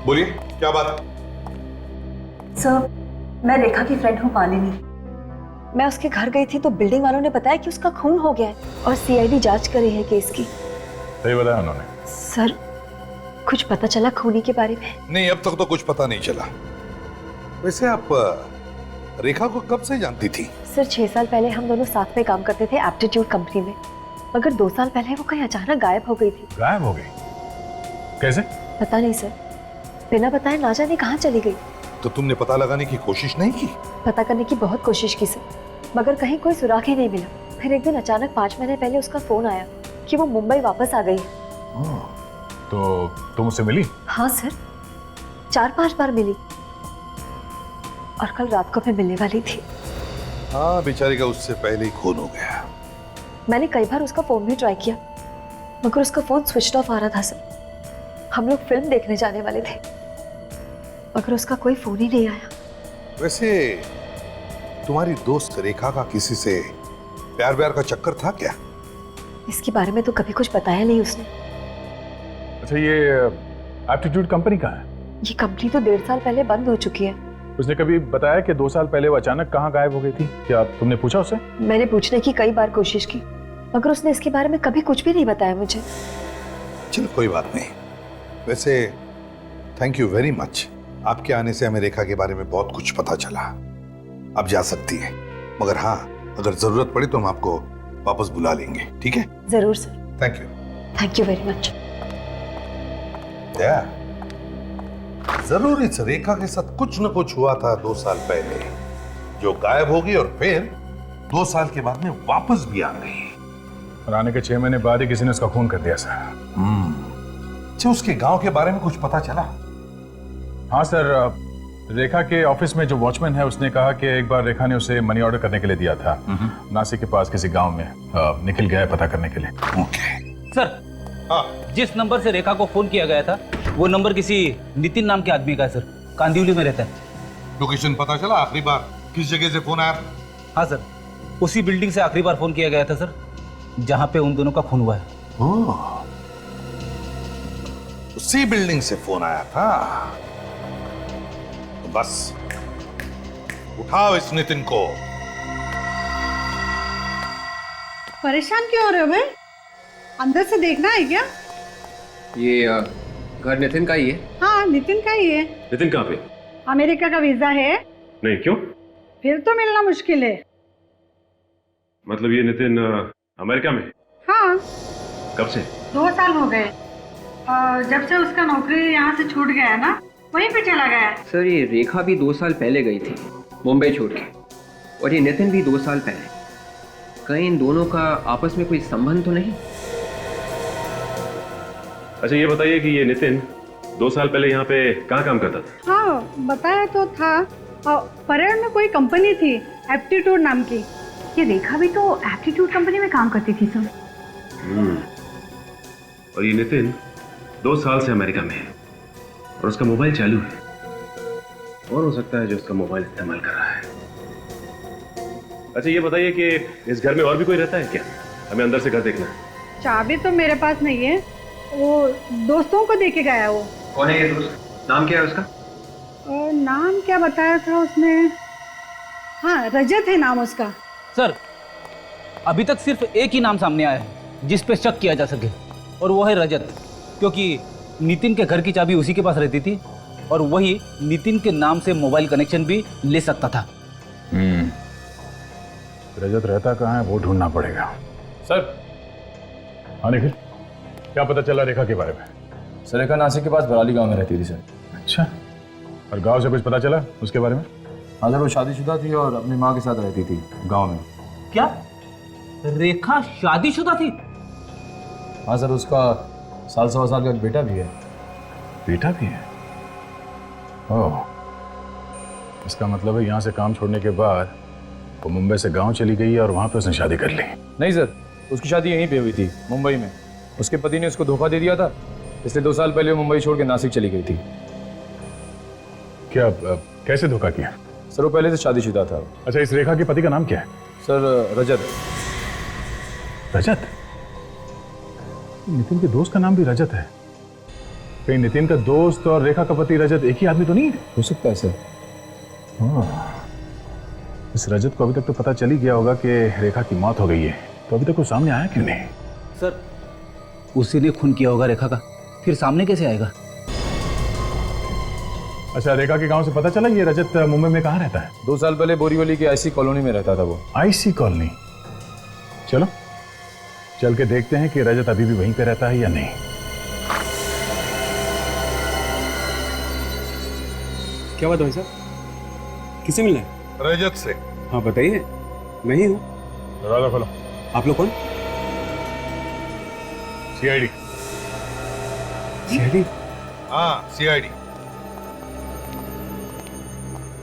बोलिए, क्या बात है? सर, मैं रेखा की फ्रेंड हूँ मालिनी। मैं उसके घर गई थी तो बिल्डिंग वालों ने बताया कि उसका खून हो गया है और सीआईडी जांच कर रही है केस की। सही बताया उन्होंने। सर, कुछ पता चला खूनी के बारे में? नहीं, अब तक तो कुछ पता नहीं चला। वैसे आप रेखा को कब से जानती थी? सर, 6 साल पहले हम दोनों साथ में काम करते थे एप्टीट्यूड कंपनी में, मगर 2 साल पहले वो कहीं अचानक गायब हो गई थी। गायब हो गई? कैसे? पता नहीं सर, बिना बताए ना जाने कहाँ चली गई। तो तुमने पता लगाने की कोशिश नहीं की? पता करने की बहुत कोशिश की सर, मगर कहीं कोई सुराग ही नहीं मिला। फिर एक दिन अचानक 5 महीने पहले उसका फोन आया कि वो मुंबई वापस आ गई है। तो तुम उससे मिली? हाँ सर, 4-5 बार मिली और कल रात को मैं मिलने वाली थी। हाँ, बेचारी का उससे पहले ही खून हो गया। मैंने कई बार उसका फोन भी ट्राई किया मगर उसका फोन स्विच ऑफ आ रहा था सर। हम लोग फिल्म देखने जाने वाले थे मगर उसका कोई फोन ही नहीं आया। वैसे तुम्हारी दोस्त रेखा का किसी से प्यार व्यार का चक्कर था क्या? इसके बारे में तो कभी कुछ बताया नहीं उसने। अच्छा, ये एप्टीट्यूड कंपनी कहाँ है? ये कंपनी तो 1.5 साल पहले बंद हो चुकी है। उसने कभी बताया कि 2 साल पहले वो अचानक कहाँ गायब हो गई थी? क्या तुमने पूछा उससे? मैंने पूछने की कई बार कोशिश की मगर उसने इसके बारे में कभी कुछ भी नहीं बताया मुझे। चलो कोई बात नहीं। वैसे थैंक यू वेरी मच, आपके आने से हमें रेखा के बारे में बहुत कुछ पता चला। आप जा सकती हैं, मगर हाँ, अगर जरूरत पड़ी तो हम आपको वापस बुला लेंगे, ठीक है? जरूर sir. Thank you. Thank you very much. जरूर इस रेखा के साथ कुछ न कुछ हुआ था 2 साल पहले, जो गायब होगी और फिर 2 साल के बाद में वापस भी आ गई। और आने के 6 महीने बाद ही किसी ने उसका खून कर दिया सर। अच्छा, उसके गांव के बारे में कुछ पता चला? हाँ सर, रेखा के ऑफिस में जो वॉचमैन है उसने कहा कि एक बार रेखा ने उसे मनी ऑर्डर करने के लिए दिया था नासिक के पास किसी गांव में। निखिल गया है पता करने के लिए। सर, जिस नंबर से रेखा को फोन किया गया था वो नंबर किसी नितिन नाम के आदमी का है सर, कांदिवली में रहता है। लोकेशन पता चला? आखिरी बार किस जगह से फोन आया? हाँ सर, उसी बिल्डिंग से आखिरी बार फोन किया गया था सर, जहां पे उन दोनों का खून हुआ है। उसी बिल्डिंग से फोन आया था। तो बस उठाओ इस नितिन को। परेशान क्यों हो रहे हो भाई? अंदर से देखना है क्या? ये घर नितिन का ही है? हाँ, नितिन का ही है। नितिन कहाँ पे? अमेरिका का वीजा है। नहीं, क्यों? फिर तो मिलना मुश्किल है। मतलब ये नितिन अमेरिका में? हाँ। कब से? 2 साल हो गए। जब से उसका नौकरी यहाँ से छूट गया है ना, वहीं पे चला गया है। सर, ये रेखा भी 2 साल पहले गई थी मुंबई छोड़ के, और ये नितिन भी 2 साल पहले। कहीं इन दोनों का आपस में कोई संबंध तो नहीं? अच्छा, ये बताइए कि ये नितिन 2 साल पहले यहाँ पे कहाँ काम करता था? हाँ, बताया तो था। परेड में कोई कंपनी थी, एप्टीट्यूड नाम की। ये रेखा भी तो एप्टीट्यूड कंपनी में काम करती थी सर। और ये नितिन 2 साल से अमेरिका में है और उसका मोबाइल चालू है, और हो सकता है जो उसका मोबाइल इस्तेमाल कर रहा है। अच्छा, ये बताइए कि इस घर में और भी कोई रहता है क्या? हमें अंदर से घर देखना है। चाबी तो मेरे पास नहीं है, वो दोस्तों को देके गया वो। कौन है ये दोस्त? नाम क्या है उसका? नाम क्या बताया था उसने? हाँ, रजत है नाम उसका। सर, अभी तक सिर्फ एक ही नाम सामने आया है जिस पे शक किया जा सके, और वो है रजत, क्योंकि नितिन के घर की चाबी उसी के पास रहती थी और वही नितिन के नाम से मोबाइल कनेक्शन भी ले सकता था। रजत रहता कहाँ है वो ढूंढना पड़ेगा। सर, हाँ निखिल, क्या पता चला रेखा के बारे में? सर, रेखा नासिक के पास बराली गांव में रहती थी सर। अच्छा, और गांव से कुछ पता चला उसके बारे में? हाँ सर, वो शादीशुदा थी और अपनी माँ के साथ रहती थी गांव में। क्या रेखा शादीशुदा थी? हाँ सर, उसका 1.25 साल का बेटा भी है। बेटा भी है? ओह, इसका मतलब है यहाँ से काम छोड़ने के बाद वो मुंबई से गांव चली गई और वहाँ पे उसने शादी कर ली। नहीं सर, उसकी शादी यहीं पे हुई थी, मुंबई में। उसके पति ने उसको धोखा दे दिया था, इसलिए 2 साल पहले वो मुंबई छोड़ के नासिक चली गई थी। क्या, कैसे धोखा किया? सर, वो पहले से शादीशुदा था। अच्छा, इस रेखा के पति का नाम क्या है? सर, रजत। रजत? नितिन के दोस्त का नाम भी रजत है। कहीं नितिन का दोस्त और रेखा का पति रजत एक ही आदमी तो नहीं है? हो सकता है सर। इस रजत को अभी तक तो पता चल ही गया होगा कि रेखा की मौत हो गई है, तो अभी तक वो सामने आया क्यों नहीं? सर, उसी ने खून किया होगा रेखा का, फिर सामने कैसे आएगा? अच्छा, रेखा के गांव से पता चला ये रजत मुंबई में कहाँ रहता है? 2 साल पहले बोरीवली की आईसी कॉलोनी में रहता था वो। IC colony? चलो चल के देखते हैं कि रजत अभी भी वहीं पे रहता है या नहीं। क्या बात भाई साहब, किसे मिलना है? रजत से। हाँ बताइए, मैं ही हूँ। दरवाजा खोलो। आप लोग कौन? सीआईडी। सीआईडी? हाँ, सीआईडी।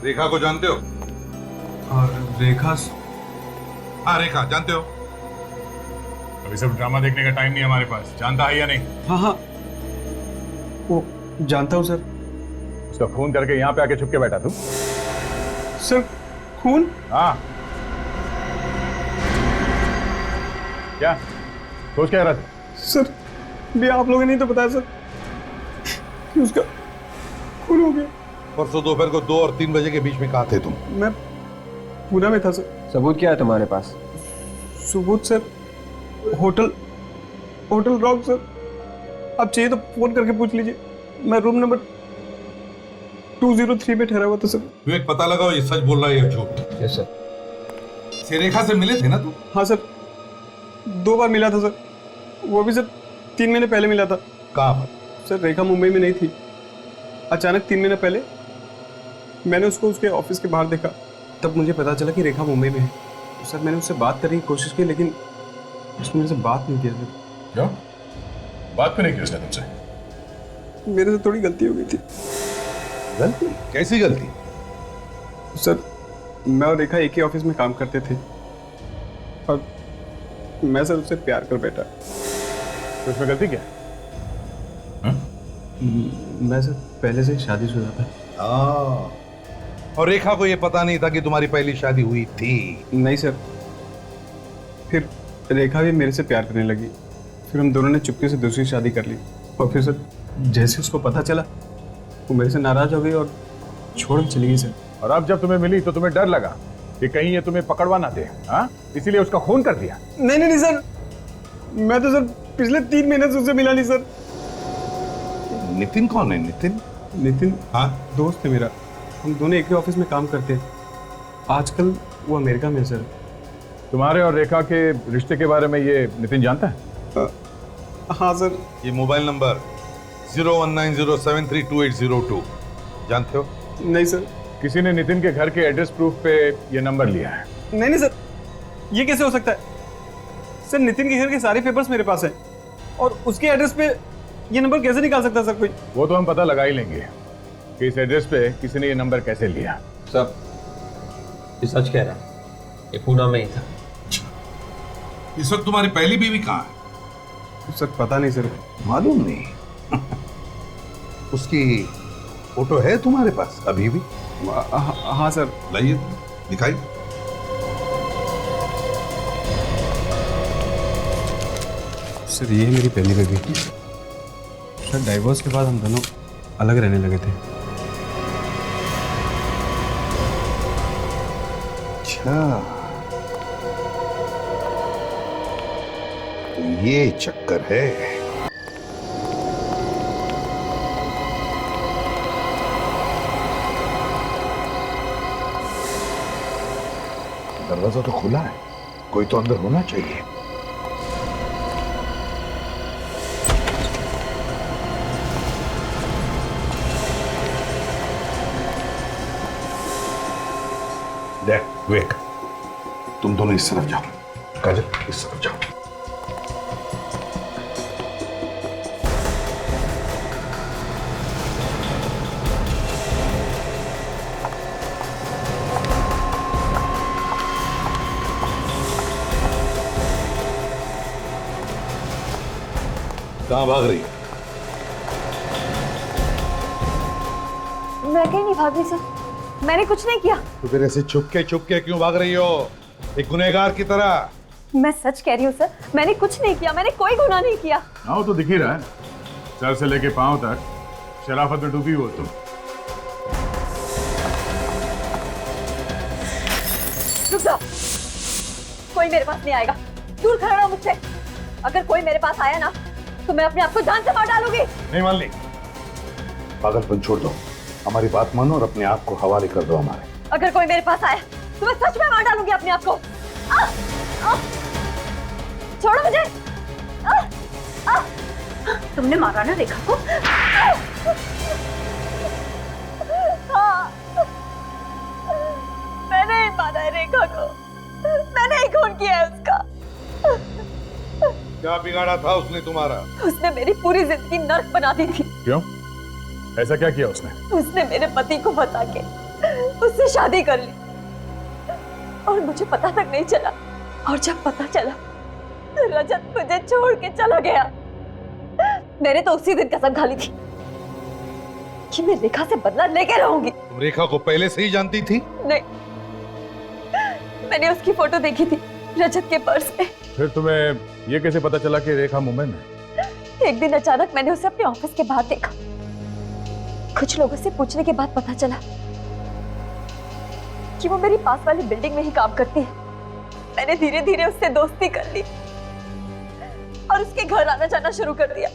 रेखा को जानते हो? और रेखा? हाँ, रेखा जानते हो? अभी सब ड्रामा देखने का टाइम नहीं हमारे पास। जानता है या नहीं? हाँ हाँ, वो जानता हूँ सर। उसका खून करके यहाँ पे आके छुप के बैठा तू? सर, खून? हाँ। क्या सोच क्या रहा था? सर, भी आप लोगों ने नहीं तो बताया सर कि उसका खून हो गया। परसों दोपहर को 2 और 3 बजे के बीच में कहाँ थे तुम? मैं पूना में था सर। सबूत क्या है तुम्हारे पास? सबूत सर, होटल रॉक सर। आप चाहिए तो फोन करके पूछ लीजिए, मैं रूम नंबर 203 में ठहरा हुआ था सर। विवेक, पता लगाओ ये सच बोल रहा है या झूठ? Yes sir. रेखा से मिले थे ना तुम? हाँ सर, 2 बार मिला था सर, वो भी सर 3 महीने पहले मिला था। कहाँ पर? सर, रेखा मुंबई में नहीं थी। अचानक 3 महीने पहले मैंने उसको उसके ऑफिस के बाहर देखा, तब मुझे पता चला कि रेखा मुंबई में है। सर मैंने उससे बात करने की कोशिश की लेकिन उसने मेरे से बात नहीं किया। क्यों? बात क्यों नहीं की उसने तुमसे? मेरे से थोड़ी गलती हो गई थी। गलती? कैसी गलती? सर मैं और रेखा एक ही ऑफिस में काम करते थे और मैं सर उससे प्यार कर बैठा। तो इसमें गलती क्या? मैं सर पहले से ही शादीशुदा था। और रेखा को ये पता नहीं था कि तुम्हारी पहली शादी हुई थी? नहीं सर। फिर रेखा भी मेरे से प्यार करने लगी, फिर हम दोनों ने चुपके से दूसरी शादी कर ली और फिर सर जैसे उसको पता चला वो मेरे से नाराज हो गई और छोड़ के चली गई सर। और अब जब तुम्हें मिली तो तुम्हें डर लगा कि कहीं ये तुम्हें पकड़वा ना दे, हाँ? इसीलिए उसका खून कर दिया? नहीं नहीं नहीं सर, मैं तो सर पिछले 3 महीने से उससे मिला नहीं सर। नितिन कौन है? नितिन? नितिन हाँ दोस्त है मेरा, हम दोनों एक ही ऑफिस में काम करते हैं। आजकल वो अमेरिका में है सर। तुम्हारे और रेखा के रिश्ते के बारे में ये नितिन जानता है? हाँ सर। ये मोबाइल नंबर 0190732802 जानते हो? नहीं सर। किसी ने नितिन के घर के एड्रेस प्रूफ पे ये नंबर लिया है। नहीं नहीं सर, ये कैसे हो सकता है? सर नितिन के घर के सारे पेपर्स मेरे पास हैं और उसके एड्रेस पे ये नंबर कैसे निकाल सकता है सर कोई? वो तो हम पता लगा ही लेंगे कि इस एड्रेस पे किसी ने ये नंबर कैसे लिया। सर ये सच कह रहा है, ये पूना में ही था। इस वक्त तुम्हारी पहली बीवी कहाँ है? सर पता नहीं सर। मालूम नहीं? उसकी फोटो है तुम्हारे पास अभी भी? हाँ सर। लाइए दिखाई। सर ये मेरी पहली बेबी। सर डाइवोर्स के बाद हम दोनों अलग रहने लगे थे। अच्छा तो ये चक्कर है। दरवाजा तो खुला है, कोई तो अंदर होना चाहिए। देख विवेक, तुम दोनों इस तरफ जाओ, काजल इस तरफ जाओ। कहां भाग रही हो? मैं कहीं नहीं भागी सर, मैंने कुछ नहीं किया। तो फिर ऐसे चुपके क्यों भाग रही हो, एक गुनहगार की तरह? मैं सच कह रही हूँ सर, मैंने कुछ नहीं किया, मैंने कोई गुनाह नहीं किया। हाँ तो दिख ही रहा है, सर से लेके पांव तक शराफत में डूबी हो तुम। रुक जाओ, कोई मेरे पास नहीं आएगा, दूर खड़ा रहो मुझसे। अगर कोई मेरे पास आया ना तो मैं अपने आप को जान से मार डालूंगी। नहीं मान ली। पागलपन छोड़ दो, हमारी बात मानो और अपने आप को हवाले कर दो हमारे। अगर कोई मेरे पास आया तो मैं सच में मार डालूंगी अपने आप को। छोड़ो मुझे। तुमने मारा ना रेखा को? हाँ, मैंने ही मारा है रेखा को, मैंने ही खून किया है उसका। क्या बिगाड़ा था उसने तुम्हारा? उसने मेरी पूरी जिंदगी नर्क बना दी थी। क्यों? ऐसा क्या किया उसने? उसने मेरे पति को बता के उससे शादी कर ली और मुझे पता तक नहीं चला, और जब पता चला रजत मुझे छोड़ के चला गया। मैंने तो उसी दिन कसम खा ली थी कि मैं रेखा से बदला लेके रहूंगी। तुम रेखा को पहले से ही जानती थी? नहीं, मैंने उसकी फोटो देखी थी रजत के पर्स में। फिर तुम्हें ये कैसे पता चला कि रेखा मुंबई में? एक दिन अचानक मैंने उसे अपने ऑफिस के बाहर देखा। कुछ लोगों से पूछने के बाद पता चला कि वो मेरी पास वाली बिल्डिंग में ही काम करती है। मैंने धीरे धीरे उससे दोस्ती कर ली और उसके घर आना जाना शुरू कर दिया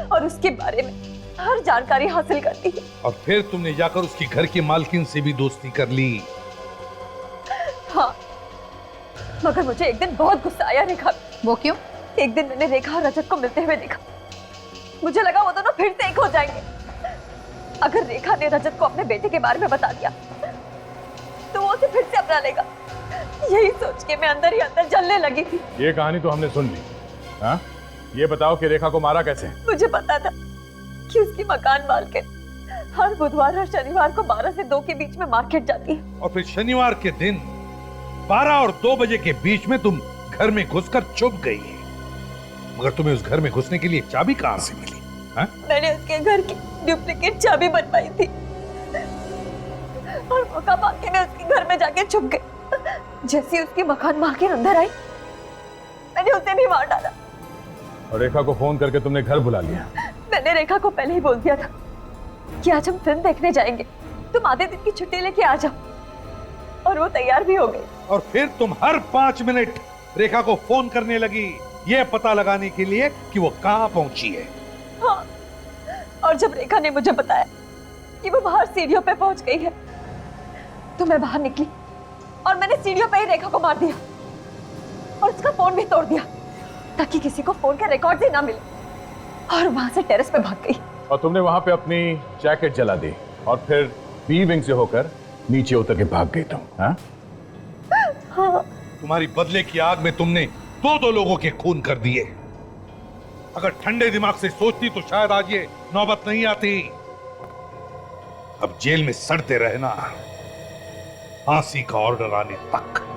और उसके बारे में हर जानकारी हासिल कर दी। और फिर तुमने जाकर उसकी घर की मालकिन से भी दोस्ती कर ली? हाँ, मगर मुझे एक दिन बहुत गुस्सा आया रेखा। वो क्यों? एक दिन मैंने रेखा और रजत को मिलते हुए देखा। मुझे लगा वो दोनों फिर से एक हो जाएंगे। अगर रेखा ने रजत को अपने बेटे के बारे में बता दिया तो वो उसे फिर से अपना लेगा यही सोच के मैं अंदर ही अंदर जलने लगी थी। ये कहानी तो हमने सुन ली। हाँ, ये बताओ कि रेखा को मारा कैसे? मुझे पता था कि उसकी मकान मालकिन हर बुधवार और शनिवार को 12 से 2 के बीच में मार्केट जाती है। और फिर शनिवार के दिन 12 और 2 बजे के बीच में तुम घर में घुसकर छुप गई है। मगर तुम्हें उस घर में घुसने के लिए चाबी कहां से मिली? हा? मैंने उसके घर की डुप्लीकेट चाबी बनवाई थी और मौका पाके मैं उसके घर में जाके छुप गई। जैसे ही उसकी मकान मालकिन अंदर आई, मैंने उसे भी मार डाला। और रेखा को फोन करके तुमने घर बुला लिया? मैंने रेखा को पहले ही बोल दिया था कि आज हम फिल्म देखने जाएंगे, तुम आधे दिन की छुट्टी लेके आ जाओ। और वो तैयार भी हो गई। और फिर तुम हर 5 मिनट रेखा को फोन करने लगी, यह पता लगाने के लिए कि वो कहां पहुंची है। हाँ, और जब रेखा ने मुझे बताया कि वो बाहर सीढ़ियों पे पहुंच गई है, तो मैं बाहर निकली और मैंने सीढ़ियों पे ही रेखा को मार दिया और उसका फोन भी तोड़ दिया ताकि किसी को फोन के रिकॉर्ड ही ना मिले, और वहां से टेरेस पे भाग गई। और तुमने वहां पे अपनी जैकेट जला दी और फिर बी विंग से होकर नीचे उतर के भाग गई तुम? हाँ? हाँ। तुम्हारी बदले की आग में तुमने 2 लोगों के खून कर दिए। अगर ठंडे दिमाग से सोचती तो शायद आज ये नौबत नहीं आती। अब जेल में सड़ते रहना, फांसी का ऑर्डर आने तक।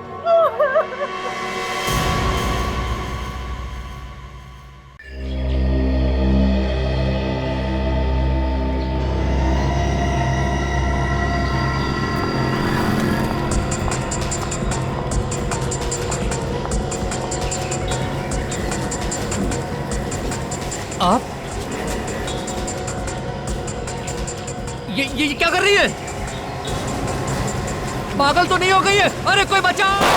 आप ये क्या कर रही है? पागल तो नहीं हो गई है? अरे कोई बचाओ!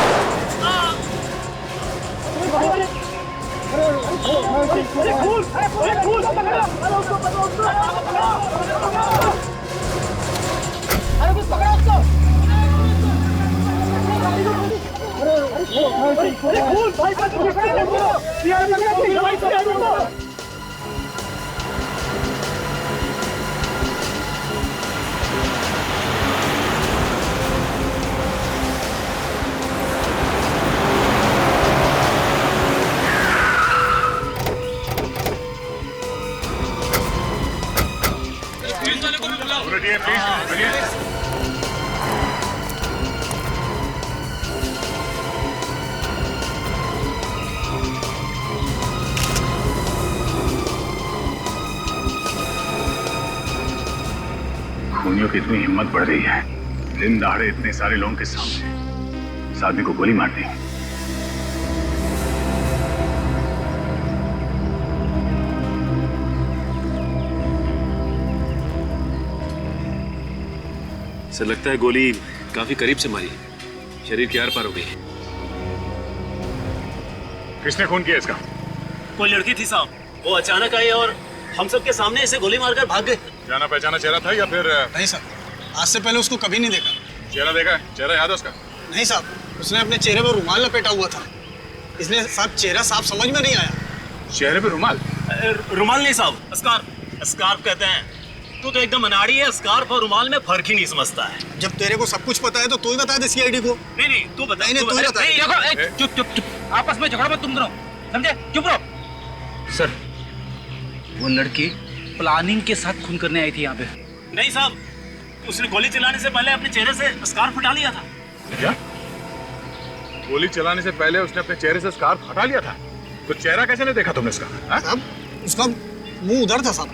खूनियों की इतनी हिम्मत बढ़ रही है, दिन दहाड़े इतने सारे लोगों के सामने इस आदमी को गोली मार दी। सर लगता है गोली काफी करीब से मारी, शरीर के आर पार हो गई। किसने खून किया इसका? कोई लड़की थी साहब, वो अचानक आई और हम सबके सामने इसे गोली मारकर भाग गए। जाना पहचाना चेहरा था या फिर? नहीं सर, आज से पहले उसको कभी नहीं देखा। चेहरा देखा है? चेहरा याद है उसका? नहीं साहब, उसने अपने चेहरे पर रुमाल लपेटा हुआ था, इसलिए साहब चेहरा साफ समझ में नहीं आया। चेहरे पे रुमाल? रुमाल नहीं साहब, स्कार्फ। स्कार्फ कहते हैं। तू तो एकदम अनाड़ी है, स्कार्फ और रुमाल में फर्क ही नहीं समझता है। जब तेरे को सब कुछ पता है तो तू ही बता दे सीआईडी को। नहीं तू बता। नहीं तू ही बता। चुप चुप चुप, आपस में झगड़ा मत तुम दोनों, समझे? चुप रहो। सर, वो लड़की प्लानिंग के साथ खून करने आई थी यहाँ पे। नहीं साहब, उसने गोली चलाने से पहले अपने चेहरे से स्कार्फ हटा लिया था। क्या? गोली चलाने से पहले उसने अपने चेहरे से स्कार्फ हटा लिया था? तो चेहरा कैसे नहीं देखा तुमने इसका? साहब, उसका मुंह उधर था साहब।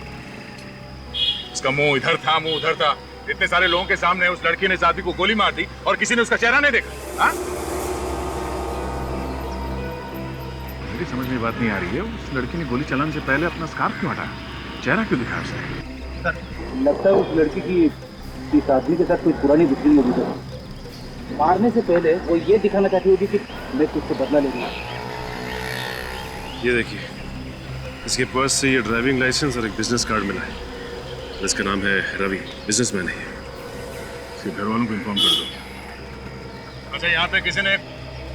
उसका मुंह इधर था, मुंह उधर था। इतने सारे लोगों के सामने उस लड़की ने इस आदमी को गोली मार दी और किसी ने उसका चेहरा नहीं देखा। हाँ? मेरी समझ में बात नहीं आ रही है, उस लड़की ने गोली चलाने से पहले अपना स्कार्फ क्यों हटाया? चेहरा क्यों दिखाया उसने? लगता है उस लड़की की इस आदमी के साथ कोई पुरानी दुश्मनी होगी सर। मारने से पहले वो ये दिखाना चाहती होगी कि मैं तुझसे बदला ले रही हूँ। ये देखिए, इसके पर्स से ये ड्राइविंग लाइसेंस और एक बिजनेस कार्ड मिला है। इसका नाम है रवि, बिजनेसमैन है। इसके घर वालों को इन्फॉर्म कर दो। अच्छा, यहाँ पे किसी ने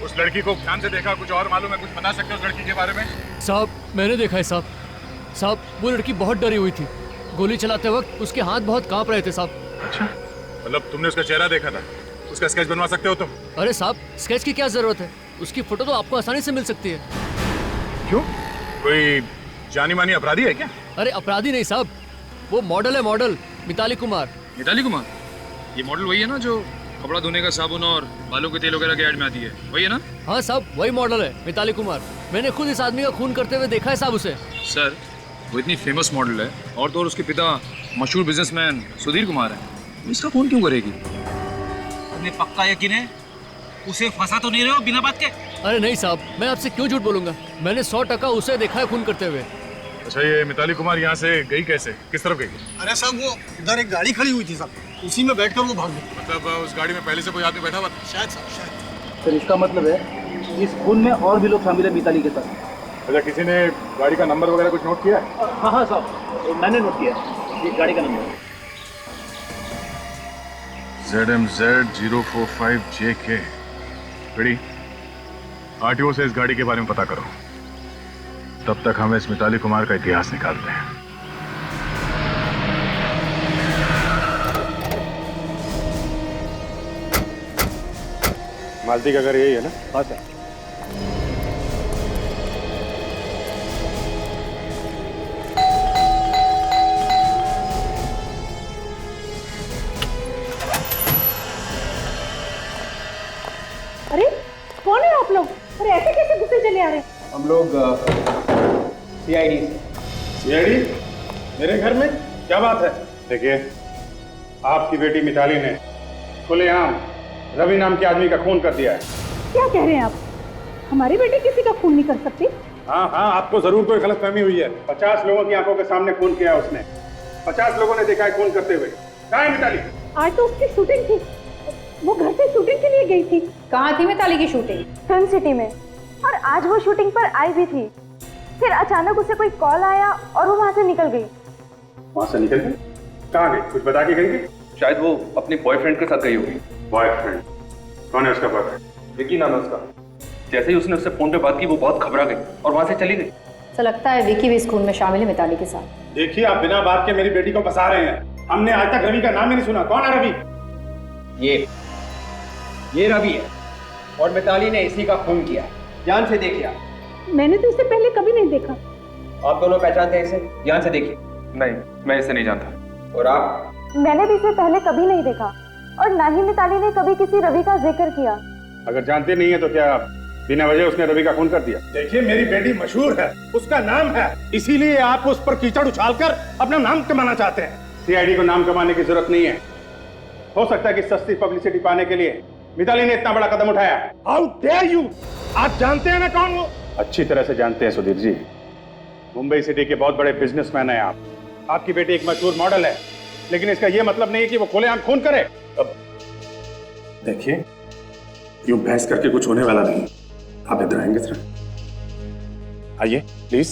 उस लड़की को ध्यान से देखा? कुछ और मालूम है? कुछ बता सकते हो उस लड़की के बारे में? साहब, मैंने देखा है साहब। साहब, वो लड़की बहुत डरी हुई थी। गोली चलाते वक्त उसके हाथ बहुत कांप रहे थे साहब। अच्छा, मतलब तुमने उसका चेहरा देखा था? उसका स्केच बनवा सकते हो तुम? अरे साहब, स्केच की क्या जरूरत है? उसकी फोटो तो आपको आसानी से मिल सकती है। क्यों? कोई जानी मानी अपराधी है क्या? अरे अपराधी नहीं साहब, वो मॉडल है, मॉडल मिताली कुमार। मिताली कुमार? ये मॉडल वही है ना जो कपड़ा धोने का साबुन और बालों के तेल वगैरह के ऐड में आती है, वही है ना? हाँ साहब, वही मॉडल है, मिताली कुमार। मैंने खुद इस आदमी का खून करते हुए देखा है साहब उसे। सर, वो इतनी फेमस मॉडल है और तो और उसके पिता मशहूर बिजनेसमैन सुधीर कुमार है, इसका खून क्यों करेगी? तुम्हें पक्का यकीन है? उसे फंसा तो नहीं रहे हो बिना बात के? अरे नहीं साहब, मैं आपसे क्यों झूठ बोलूंगा, मैंने 100% उसे देखा है खून करते हुए। अच्छा, ये मिताली कुमार यहाँ से गई कैसे? किस तरफ गई? अरे साहब, वो उधर एक गाड़ी खड़ी हुई थी साहब, उसी में बैठकर वो भाग गई। मतलब उस गाड़ी में पहले से कोई आदमी बैठा हुआ था? शायद साहब, शायद। सर, इसका मतलब है इस खून में और भी लोग शामिल है मिताली के साथ। अच्छा, किसी ने गाड़ी का नंबर वगैरह कुछ नोट किया? हाँ हाँ साहब, मैंने नोट किया ये गाड़ी का नंबर। ZMZ045JK। बड़ी आरटीओ से इस गाड़ी के बारे में पता करो, तब तक हम इस मिताली कुमार का इतिहास निकालते हैं। मालती का घर यही है ना? हाँ सर। अरे कौन है आप लोग? अरे ऐसे कैसे घुसे चले आ रहे? हम लोग CID से। CID? मेरे घर में क्या बात है? देखिए, आपकी बेटी मिताली ने खुलेआम रवि नाम के आदमी का खून कर दिया है। क्या कह रहे हैं आप? हमारी बेटी किसी का खून नहीं कर सकती। हाँ हाँ, आपको जरूर कोई गलतफहमी हुई है। 50 लोगों की आंखों के सामने खून किया उसने। 50 लोगों ने देखा है खून करते हुए। कहाँ है मिताली? आज तो उसकी शूटिंग थी, वो घर से शूटिंग के लिए गई थी। कहाँ थी मिताली की शूटिंग? फिल्म सिटी में, और आज वो शूटिंग पर आई भी थी। फिर अचानक उसे कोई कॉल आया और वो वहाँ से निकल गई। वहाँ से निकल गई? कहाँ गई? कुछ बता के गई थी? शायद वो अपने बॉयफ्रेंड के साथ गई होगी। बॉयफ्रेंड? कौन है उसका बॉयफ्रेंड? विकी नाम है उसका। जैसे ही उसने उससे फोन पे बात की, वो बहुत घबरा गई और वहाँ से चली गई। ऐसा लगता है विकी भी इस खून में शामिल है मिताली के साथ। देखिए, आप बिना बात के मेरी बेटी को फंसा रहे हैं। हमने आज तक रवि का नाम ही नहीं सुना। कौन है रवि? ये रवि है और मिताली ने इसी का खून किया। ध्यान से देखिए आप। मैंने तो इसे पहले कभी नहीं देखा। आप दोनों पहचानते हैं इसे? ध्यान से देखिए। नहीं, मैं इसे नहीं जानता। और आप? मैंने भी इसे पहले कभी नहीं देखा, और ना ही मिताली ने कभी किसी रवि का जिक्र किया। अगर जानते नहीं है तो क्या बिना वजह उसने रवि का खून कर दिया? देखिए, मेरी बेटी मशहूर है, उसका नाम है, इसीलिए आप उस पर कीचड़ उछालकर अपना नाम कमाना चाहते हैं। CID को नाम कमाने की जरूरत नहीं है। हो सकता है कि सस्ती पब्लिसिटी पाने के लिए मिताली ने इतना बड़ा कदम उठाया। How dare you! आप जानते हैं ना कौन वो? अच्छी तरह से जानते हैं सुधीर जी। मुंबई सिटी के बहुत बड़े बिजनेसमैन हैं आप। आपकी बेटी एक मशहूर मॉडल है, लेकिन इसका यह मतलब नहीं है कि वो खुलेआम खून करे। अब देखिए, यूं बहस करके कुछ होने वाला नहीं। आप इधर आएंगे सर? आइए प्लीज।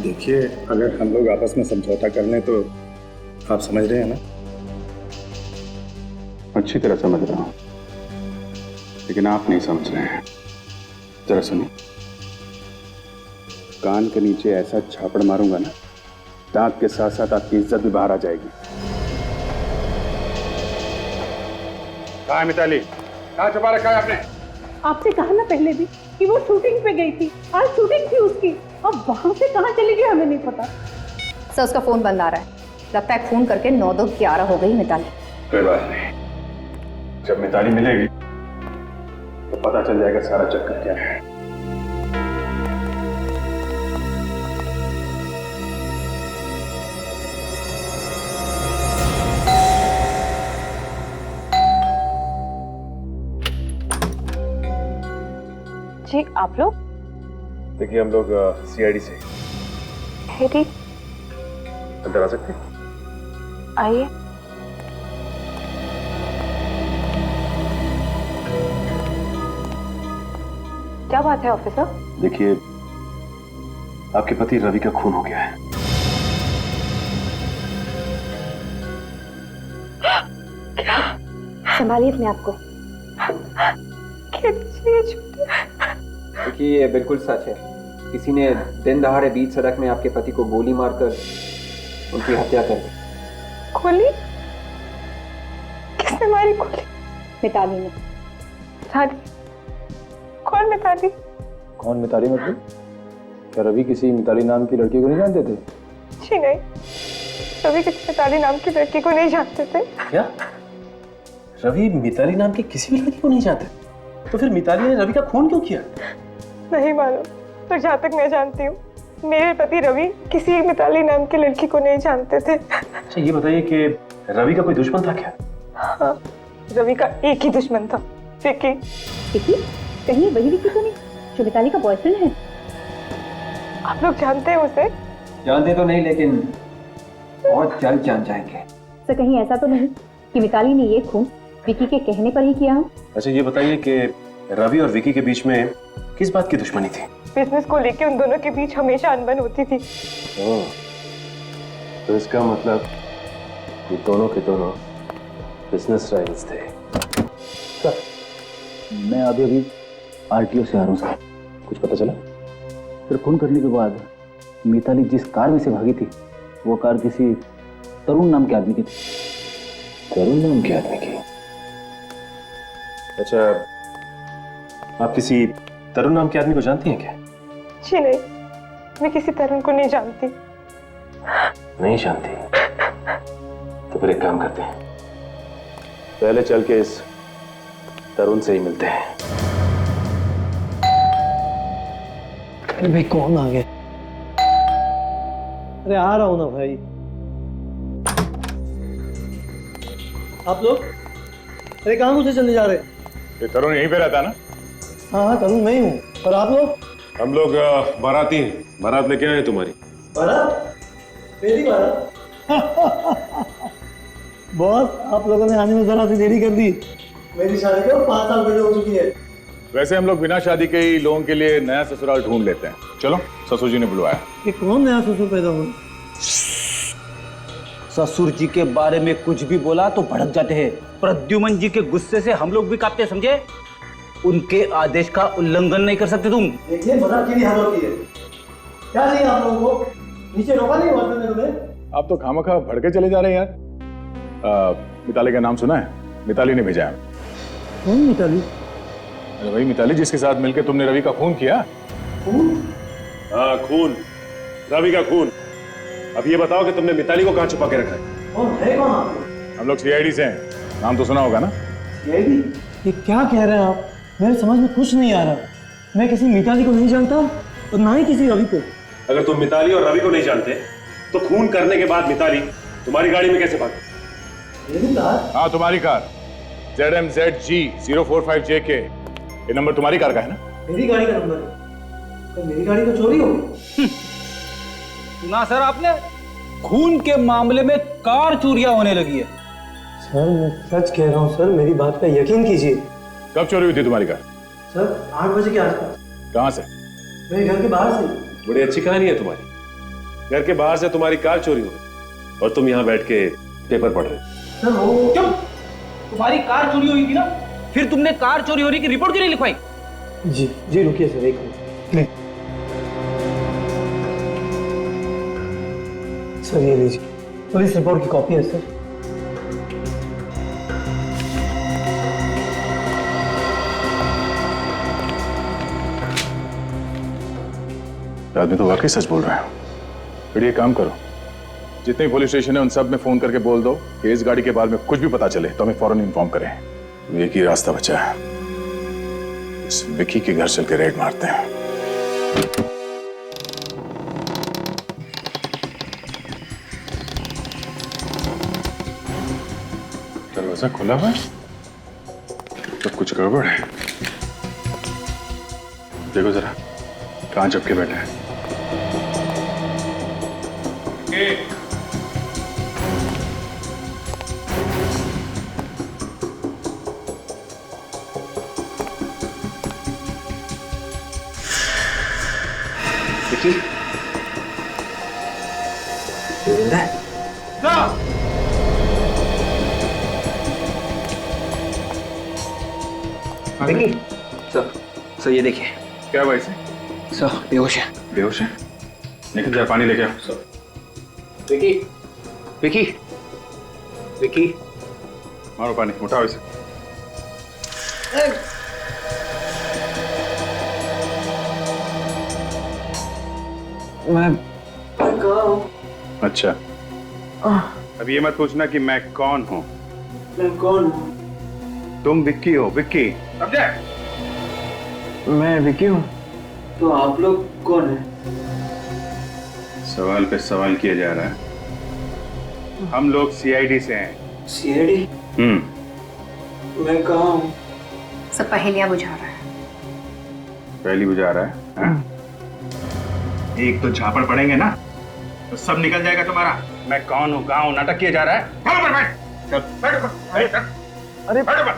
देखिए, अगर हम लोग आपस में समझौता कर लें तो आप समझ रहे हैं ना? अच्छी तरह समझ रहा हूं, लेकिन आप नहीं समझ रहे हैं। जरा सुनिए, कान के नीचे ऐसा झापड़ मारूंगा ना, दांत के साथ साथ आपकी इज्जत भी बाहर आ जाएगी। कहाँ है मिताली? कहाँ छुपा रखा है आपने? आपसे कहा ना पहले भी कि वो शूटिंग पे गई थी। आज शूटिंग थी उसकी, अब वहाँ से कहाँ चली गई हमें नहीं पता। सर, उसका फोन बंद आ रहा है। लगता है फोन करके 9-2-11 हो गई मिताली। कोई बात नहीं, जब मिताली मिलेगी तो पता चल जाएगा सारा चक्कर क्या है। जी, आप लोग? देखिए, हम लोग CID से। ठीक, अंदर आ सकते हैं? आइए। क्या बात है ऑफिसर? देखिए, आपके पति रवि का खून हो गया है। संभालिए अपने आप को। देखिए, ये बिल्कुल सच है। किसी ने दिन दहाड़े बीच सड़क में आपके पति को गोली मारकर उनकी हत्या कर दी। गोली? किसने मारी गोली? मिताली ने। मिताली? कौन मिताली? कौन मिताली मतलब? क्या रवि किसी मिताली नाम की लड़की को नहीं जानते थे? जी नहीं, रवि किसी मिताली नाम की लड़की को नहीं जानते थे। क्या? रवि मिताली नाम की किसी भी लड़की को नहीं जानते? तो फिर मिताली ने रवि का खून क्यों किया? नहीं मालूम, तो जहाँ तक मैं जानती हूँ मेरे पति रवि किसी मिताली नाम की लड़की को नहीं जानते थे। अच्छा ये बताइए कि रवि का कोई दुश्मन था क्या? हाँ, रवि का एक ही दुश्मन था, विकी। विकी? कहीं वही विकी तो नहीं जो मिताली का बॉयफ्रेंड है? आप लोग जानते हैं उसे? जानते तो नहीं, लेकिन बहुत जल्द जान जाएंगे। सर कहीं ऐसा तो नहीं कि मिताली ने ये खून विकी के कहने पर ही किया हो? अच्छा ये बताइए कि रवि और विकी के बीच में किस बात की दुश्मनी थी? बिजनेस को लेके उन दोनों के बीच हमेशा अनबन होती थी। ओह, तो इसका मतलब ये दोनों के दोनों बिजनेस राइवल्स थे। सर मैं अभी अभी आरटीओ से आ रहा हूँ सर। कुछ पता चला? फिर खून करने के बाद मिताली जिस कार में से भागी थी वो कार किसी तरुण नाम के आदमी की थी। तरुण नाम के आदमी की? अच्छा, आप किसी तरुण नाम के आदमी को जानती हैं क्या? जी नहीं, मैं किसी तरुण को नहीं जानती। नहीं जानती? तो फिर एक काम करते हैं, पहले चल के इस तरुण से ही मिलते हैं। अरे भाई कौन आ गया? अरे आ रहा हूं ना भाई। आप लोग? अरे कहाँ मुझे चले जा रहे? ये तरुण यहीं पे रहता है ना? हाँ हाँ तरुण मैं ही हूँ। और आप लोग? हम लोग बाराती हैं, बारात लेके आए तुम्हारी। बारात? मेरी बारात? बॉस आप लोगों ने आने में जरा सी देरी कर दी। मेरी शादी को 5 साल पहले हो चुकी है। वैसे हम लोग बिना शादी के ही लोगों के लिए नया ससुराल ढूंढ लेते हैं। चलो, ससुर जी ने बुलवाया। ये कौन नया ससुर पैदा हुआ? ससुर जी के बारे में कुछ भी बोला तो भड़क जाते हैं। प्रद्युमन जी के गुस्से से हम लोग भी कांपते, समझे? उनके आदेश का उल्लंघन नहीं कर सकते तुम। देखिए मजाक की हाल होती है। क्या चाहिए आप लोगों को? नीचे रोका नहीं हुआ था तुम्हें? आप तो खामखा भड़के चले जा रहे हैं यार। मिताली का नाम सुना है? मिताली ने भेजा है। कौन मिताली? अरे वही मिताली जिसके साथ मिलकर तुमने रवि का खून किया। खून? हाँ खून, रवि का खून। अब ये बताओ कि तुमने मिताली को कहाँ छुपा के रखा है? कौन है कौन आप? हम लोग सीआईडी से हैं, नाम तो सुना होगा ना? सीआईडी? ये क्या कह रहे हैं आप? मेरे समझ में कुछ नहीं आ रहा। मैं किसी मिताली को नहीं जानता और ना ही किसी रवि को। अगर तुम मिताली और रवि को नहीं जानते तो खून करने के बाद मिताली तुम्हारी गाड़ी में कैसे भागी? मेरी कार? हाँ तुम्हारी कार, ZMZG 045JK। ये नंबर तुम्हारी कार का है ना? मेरी गाड़ी का नंबर है। तो मेरी गाड़ी तो चोरी हो गई। सुना सर आपने? खून के मामले में कार चोरियां होने लगी है। सर मैं सच कह रहा हूँ सर, मेरी बात पे यकीन कीजिए। कब चोरी हुई थी तुम्हारी कार? सर 8 बजे के आसपास। कहाँ से? मेरे घर के बाहर से। बड़ी अच्छी कहानी है तुम्हारी। घर के बाहर से तुम्हारी कार चोरी हो गई और तुम यहाँ बैठ के पेपर पढ़ रहे हो। सर वो क्यों? तुम्हारी कार चोरी हुई थी ना, फिर तुमने कार चोरी होने की रिपोर्ट क्यों नहीं लिखवाई? जी रुकिए सर, एक मिनट। सर ये लीजिए, पुलिस रिपोर्ट की कॉपी है सर। आदमी तो वाकई सच बोल रहा है। फिर ये काम करो, जितने पुलिस स्टेशन है उन सब में फोन करके बोल दो कि इस गाड़ी के बारे में कुछ भी पता चले तो हमें फौरन इन्फॉर्म करें। एक ही रास्ता बचा है, इस विकी के घर चल के रेड मारते हैं। दरवाजा खुला हुआ है, सब कुछ गड़बड़ है। देखो जरा कहां चुपके बैठे हैं। विकी, जिंदा है? विकी, सर ये देखिए। क्या भाई से? सर बेहोश है। बेहोश है? निकल जा, पानी लेके आओ। विकी, विकी, विकी मारो पानी, उठाओ इसे। मैं कहाँ हूँ? अच्छा, अब ये मत पूछना कि मैं कौन हूँ। मैं कौन हूँ? तुम विक्की हो, विक्की। अब जा। मैं विकी हूँ। तो आप लोग कौन हैं? सवाल पे सवाल किया जा रहा है। हम लोग सीआईडी से हैं। सीआईडी? मैं कहाँ हूँ? सब पहेलियां बुझा रहा है। पहली बुझा रहा है, हाँ? एक तो झापड़ पड़ेंगे ना तो सब निकल जाएगा तुम्हारा। मैं कौन हूँ, कहाँ हूँ, नाटक किया जा रहा है। चल ऊपर बैठ, चल बैठ ऊपर। अरे बैठ ऊपर।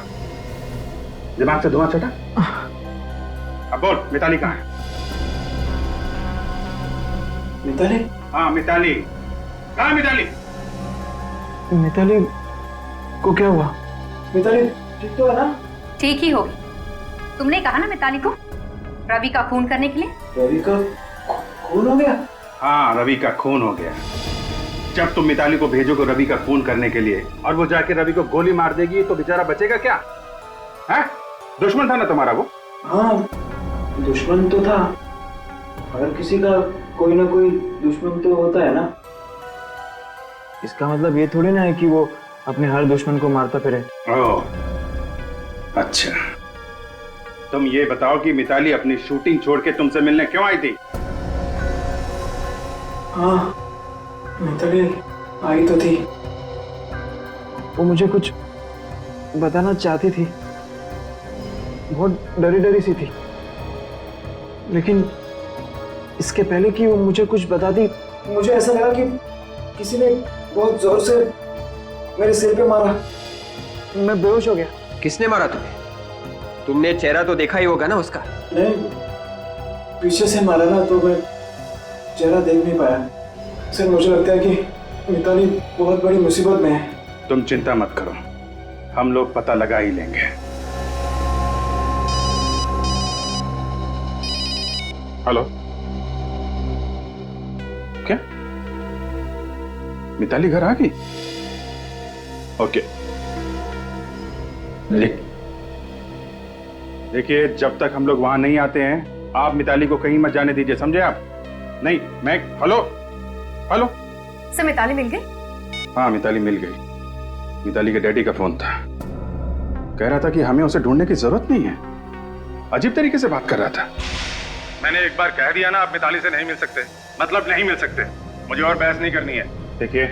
दिमाग से धुआं छटा। अब बोल, मिताली कहाँ है? मिताली? हाँ मिताली, कहाँ है मिताली? मिताली को क्या हुआ? मिताली ठीक तो है ना? ठीक ही होगी। तुमने कहा ना मिताली को रवि का खून करने के लिए। रवि का खून हो गया? हाँ, रवि का खून हो गया। जब तुम मिताली को भेजोगे रवि का खून करने के लिए और वो जाके रवि को गोली मार देगी तो बेचारा बचेगा क्या? है? दुश्मन था ना तुम्हारा वो? हाँ, दुश्मन तो था। हर किसी का कोई ना कोई दुश्मन तो होता है ना। इसका मतलब ये थोड़ी ना है कि वो अपने हर दुश्मन को मारता फिरे। ओह, अच्छा। तुम ये बताओ कि मिताली अपनी शूटिंग छोड़ के तुमसे मिलने क्यों आई थी? हाँ, मिताली आई तो थी। वो मुझे कुछ बताना चाहती थी। बहुत डरी डरी सी थी। लेकिन इसके पहले कि वो मुझे कुछ बताती, मुझे ऐसा लगा कि किसी ने बहुत जोर से मेरे सिर पे मारा। मैं बेहोश हो गया। किसने मारा तुम्हें? तुमने चेहरा तो देखा ही होगा ना उसका? नहीं, पीछे से मारा ना तो मैं चेहरा देख नहीं पाया। सर मुझे लगता है कि मिताली बहुत बड़ी मुसीबत में है। तुम चिंता मत करो, हम लोग पता लगा ही लेंगे। हेलो, क्या मिताली घर आ गई? ओके। देखिए, जब तक हम लोग वहां नहीं आते हैं आप मिताली को कहीं मत जाने दीजिए, समझे आप? नहीं, मैं हेलो हेलो। सर मिताली मिल गई? हाँ, मिताली मिल गई। मिताली के डैडी का फोन था, कह रहा था कि हमें उसे ढूंढने की जरूरत नहीं है। अजीब तरीके से बात कर रहा था। मैंने एक बार कह दिया ना, आप मिताली से नहीं मिल सकते, मतलब नहीं मिल सकते। मुझे और बहस नहीं करनी है। देखिए,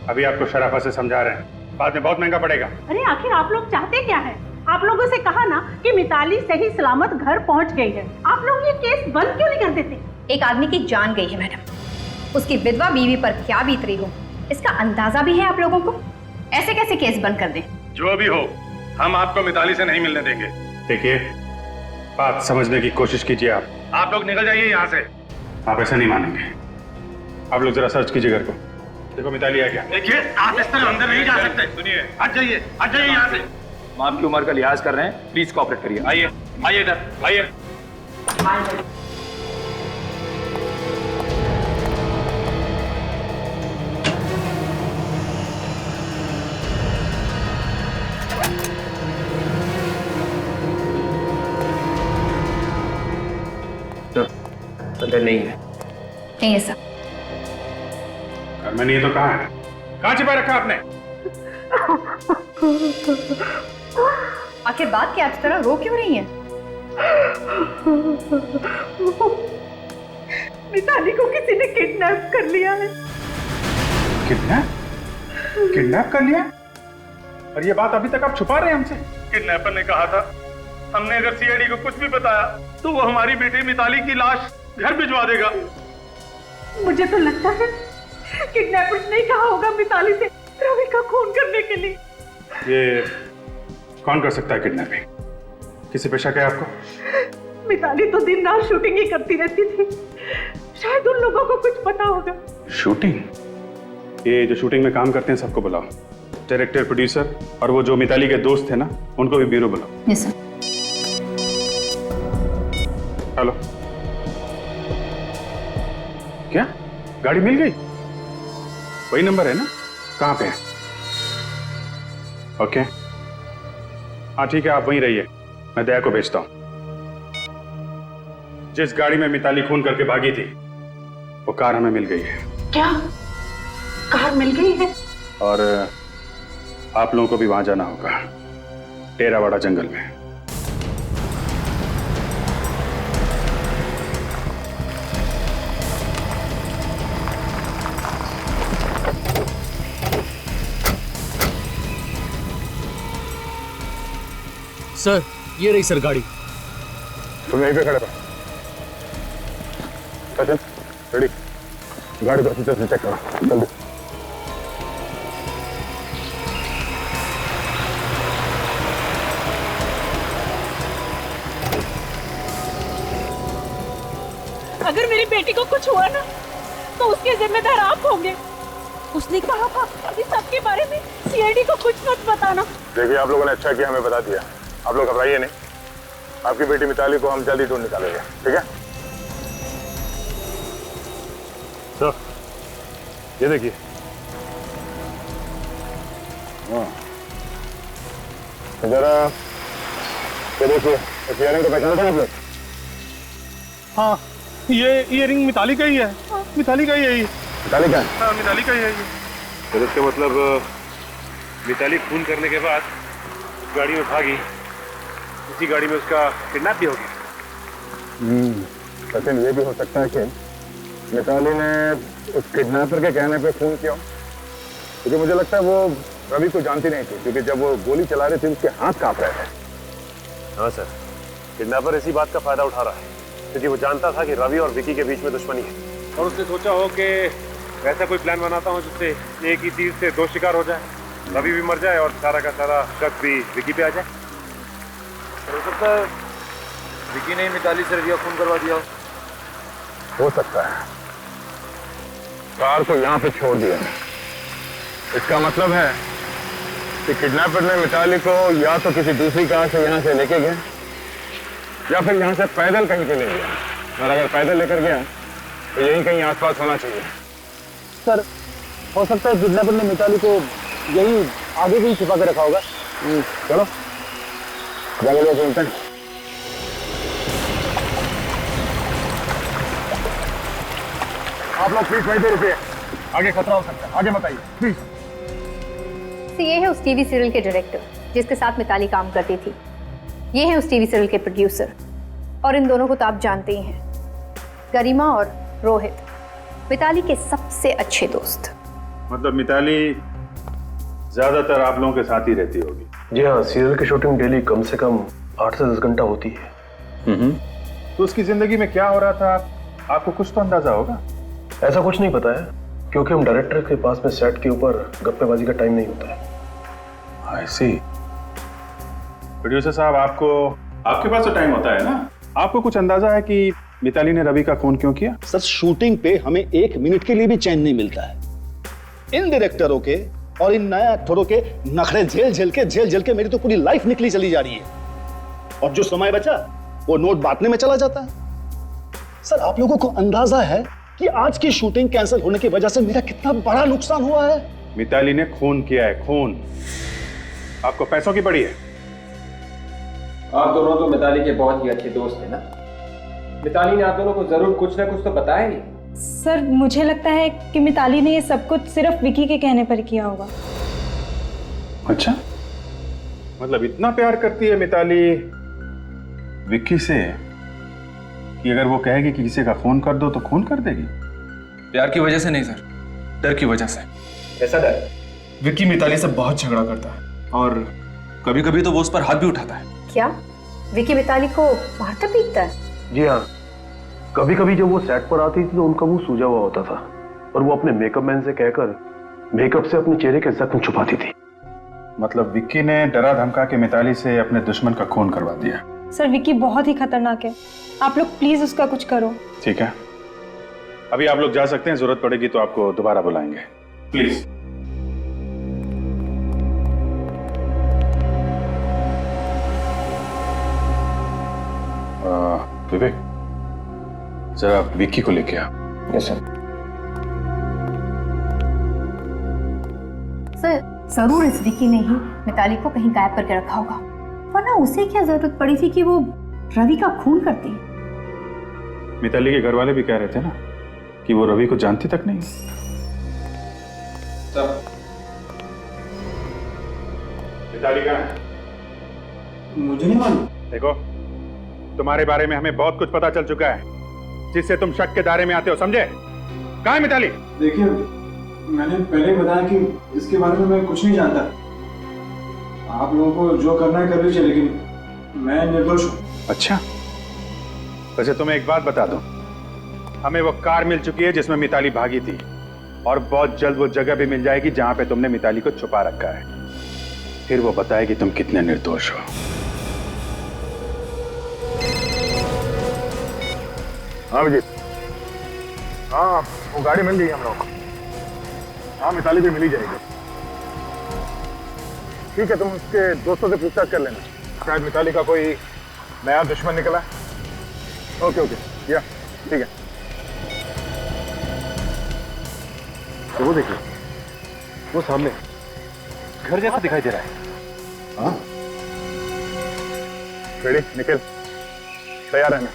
अभी आपको शराफत से समझा रहे हैं, बाद में बहुत महंगा पड़ेगा। अरे आखिर आप लोग चाहते क्या है? आप लोगों से कहा ना कि मिताली सही सलामत घर पहुंच गई है। आप लोग ये केस बंद क्यों नहीं कर देते? एक आदमी की जान गई है मैडम, उसकी विधवा बीवी पर क्या बीत रही हो इसका अंदाजा भी है आप लोगों को। ऐसे कैसे केस बंद कर दें? जो भी हो, हम आपको मिताली से नहीं मिलने देंगे। देखिए, बात समझने की कोशिश कीजिए। आप लोग निकल जाइए यहाँ से। आप ऐसा नहीं मानेंगे। आप लोग जरा सर्च कीजिए घर को। देखो मिताली आ गया। देखिए, आप इस तरह अंदर नहीं जा सकते। सुनिए, हट जाइए यहाँ से। हम आपकी उम्र का लिहाज कर रहे हैं, प्लीज कोऑपरेट करिए। आइए आइए इधर आइए। अंदर नहीं है। नहीं है सर। घर में नहीं है तो कहाँ है? कहाँ छिपा रखा आपने? आखिर बात क्या, इस तरह रो क्यों रही हैं? मिताली को किसी ने किडनैप कर लिया है। किडनैप कर लिया? और ये बात अभी तक आप छुपा रहे हैं हमसे? किडनैपर ने कहा था हमने अगर सीआईडी को कुछ भी बताया तो वो हमारी बेटी मिताली की लाश घर भिजवा देगा। मुझे तो लगता है किडनैपर्स ने कहा होगा मिताली से रवि का खून करने के लिए। ये कौन कर सकता है किडनैपिंग? किसी पे शक है आपको? मिताली तो दिन रात शूटिंग ही करती रहती थी, शायद उन लोगों को कुछ पता होगा। शूटिंग? ये जो शूटिंग में काम करते हैं सबको बुलाओ, डायरेक्टर, प्रोड्यूसर और वो जो मिताली के दोस्त थे ना उनको भी ब्यूरो बुलाओ। Yes sir. हेलो, क्या गाड़ी मिल गई? वही नंबर है ना? कहाँ पे है? ओके, हाँ ठीक है, आप वहीं रहिए, मैं दया को भेजता हूँ। जिस गाड़ी में मिताली खून करके भागी थी वो कार हमें मिल गई है। क्या कार मिल गई है? और आप लोगों को भी वहां जाना होगा, टेरावाड़ा जंगल में। सर ये रही सर गाड़ी। तुम यहीं पे खड़े रहो। सचिन, रेडी? गाड़ी को अच्छी तरह से चेक करो, जल्दी। अगर मेरी बेटी को कुछ हुआ ना तो उसके जिम्मेदार आप होंगे। उसने कहा था इस सबके बारे में सीआईडी को कुछ मत बताना। देखिए, आप लोगों ने अच्छा किया हमें बता दिया। आप लोग घबराइए नहीं, आपकी बेटी मिताली को हम जल्दी ढूंढ निकालेंगे, ठीक है? तो ये देखिए, जरा ये देखिए, इस इयररिंग को पहचाना था आप लोग? हाँ, ये इयररिंग मिताली का ही है। मिताली का ही है ये। मिताली का? हाँ, मिताली का ही है ये। तो इसका मतलब मिताली खून करने के बाद गाड़ी में भागी, उसी गाड़ी में उसका किडनैप भी हो गया। सचिन, ये भी हो सकता है कि मिताली ने उस किडनैपर के कहने पे खून किया, क्योंकि मुझे लगता है वो रवि को जानती नहीं थी, क्योंकि जब वो गोली चला रही थी उसके हाथ कांप रहे थे। हाँ सर, किडनैपर इसी बात का फायदा उठा रहा है, क्योंकि वो जानता था कि रवि और विकी के बीच में दुश्मनी है, और उसने सोचा हो कि ऐसा कोई प्लान बनाता हूँ जिससे एक ही तीर से दो शिकार हो जाए, रवि भी मर जाए और सारा का सारा शक भी विकी पे आ जाए। हो सकता है विकी ने मिताली से रवि खून करवा दिया हो सकता है। कार को यहाँ पे छोड़ दिया, इसका मतलब है कि किडनैपर ने मिताली को या तो किसी दूसरी कार से यहाँ से लेके गया या फिर यहाँ से पैदल कहीं पे ले गया, और अगर पैदल लेकर गया तो यहीं कहीं आसपास होना चाहिए। सर, हो सकता है किडनैपर ने मिताली को यही आगे भी छिपा के रखा होगा। चलो जंगल में चलते हैं। आप लोग प्लीज वहीं पे रुकिए, आगे खतरा हो सकता है, आगे बताइए प्लीज। तो ये है उस टीवी सीरियल के डायरेक्टर जिसके साथ मिताली काम करती थी। ये है उस टीवी सीरियल के प्रोड्यूसर, और इन दोनों को तो आप जानते ही हैं, गरिमा और रोहित, मिताली के सबसे अच्छे दोस्त। मतलब मिताली ज्यादातर आप लोगों के साथ ही रहती होगी? जी हाँ, सीरियल की शूटिंग डेली कम से कम 8 से 10 घंटा होती है। तो उसकी जिंदगी में क्या हो रहा था आपको कुछ तो अंदाजा होगा? ऐसा कुछ नहीं पता है, क्योंकि हम डायरेक्टर के पास में सेट के ऊपर गप्पेबाजी का टाइम नहीं होता है। I see। प्रोड्यूसर साहब, आपके पास तो टाइम होता है ना? आपको कुछ अंदाजा है कि मिताली ने रवि का खून क्यों किया? सर, शूटिंग पे हमें 1 मिनट के लिए भी चैन नहीं मिलता है। इन डायरेक्टरों के और इन नए एक्टरों के नखरे झेल झेल के मेरी तो पूरी लाइफ निकली चली जा रही है, और जो समय बचा वो नोट बांटने में चला जाता है। सर, आप लोगों को अंदाजा है कि आज की शूटिंग कैंसिल होने की वजह से मेरा कितना बड़ा नुकसान हुआ है? मिताली ने खून किया है, खून। आपको पैसों की पड़ी है? आप दोनों तो मिताली के बहुत ही अच्छे दोस्त हैं ना? मिताली ने आप दोनों को जरूर कुछ ना कुछ तो बताया ही। सर, मुझे लगता है कि मिताली ने ये सब कुछ सिर्फ विकी के कहने पर किया होगा। अच्छा, मतलब इतना प्यार करती है मिताली विक्की से कि अगर वो कहेगी कि किसी का खून कर दो तो खून कर देगी? प्यार की वजह से नहीं सर, डर की वजह से। कैसा डर? विक्की मिताली से बहुत झगड़ा करता है, और कभी कभी तो वो उस पर हाथ भी उठाता है। क्या विकी मिताली को मारता पीटता है? जी हाँ, कभी कभी जब वो सेट पर आती थी तो उनका मुंह सूजा हुआ होता था, और वो अपने मेकअप मैन से कहकर मेकअप से अपने चेहरे के जख्म छुपाती थी। मतलब विक्की ने डरा धमका के मिताली से अपने दुश्मन का खून करवा दिया। सर, विकी बहुत ही खतरनाक है, आप लोग प्लीज उसका कुछ करो। ठीक है, अभी आप लोग जा सकते हैं, जरूरत पड़ेगी तो आपको दोबारा बुलाएंगे, प्लीज। विवेक, जरा विक्की को लेके आ। Yes sir. जरूर इस विकी ने ही मिताली को कहीं गायब करके रखा होगा, वरना उसे क्या जरूरत पड़ी थी कि वो रवि का खून करती। मिताली के घर वाले भी कह रहे थे ना कि वो रवि को जानती तक नहीं। मिताली कहाँ है? मुझे नहीं मालूम। देखो, तुम्हारे बारे में हमें बहुत कुछ पता चल चुका है जिससे तुम शक के दायरे में आते हो, समझे? कहाँ है मिताली? देखिए, मैंने पहले ही बताया कि इसके बारे में मैं कुछ नहीं जानता। आप लोगों को जो करना है कर लीजिए, लेकिन मैं निर्दोष हूँ। अच्छा, वैसे तुम्हें एक बात बता दूं, हमें वो कार मिल चुकी है जिसमें मिताली भागी थी, और बहुत जल्द वो जगह भी मिल जाएगी जहां पे तुमने मिताली को छुपा रखा है। फिर वो बताएगी तुम कितने निर्दोष हो। हाँ विजीत, हाँ वो गाड़ी मिल गई हम लोग को। हाँ मिताली भी मिली जाएगी। ठीक है, तुम उसके दोस्तों से पूछताछ कर लेना, शायद मिताली का कोई नया दुश्मन निकला है। ओके ओके, या ठीक है। तो वो देखिए, वो सामने घर जैसा दिखाई दे रहा है। हाँ रेडी, निकल, तैयार रहना।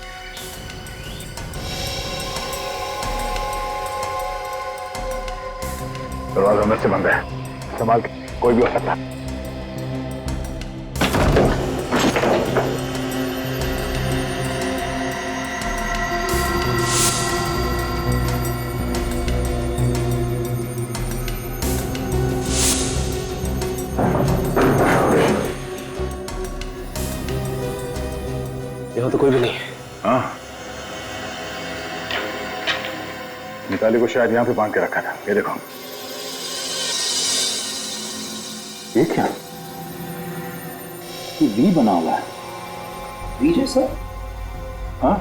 दरवाजा अंदर से बंद है, संभाल के, कोई भी हो सकता है। यहाँ तो कोई भी नहीं है। हाँ, मिताली को शायद यहाँ पे बांध के रखा था। ये देखो, ये क्या? ये वी बना हुआ है, वी जैसा। हाँ,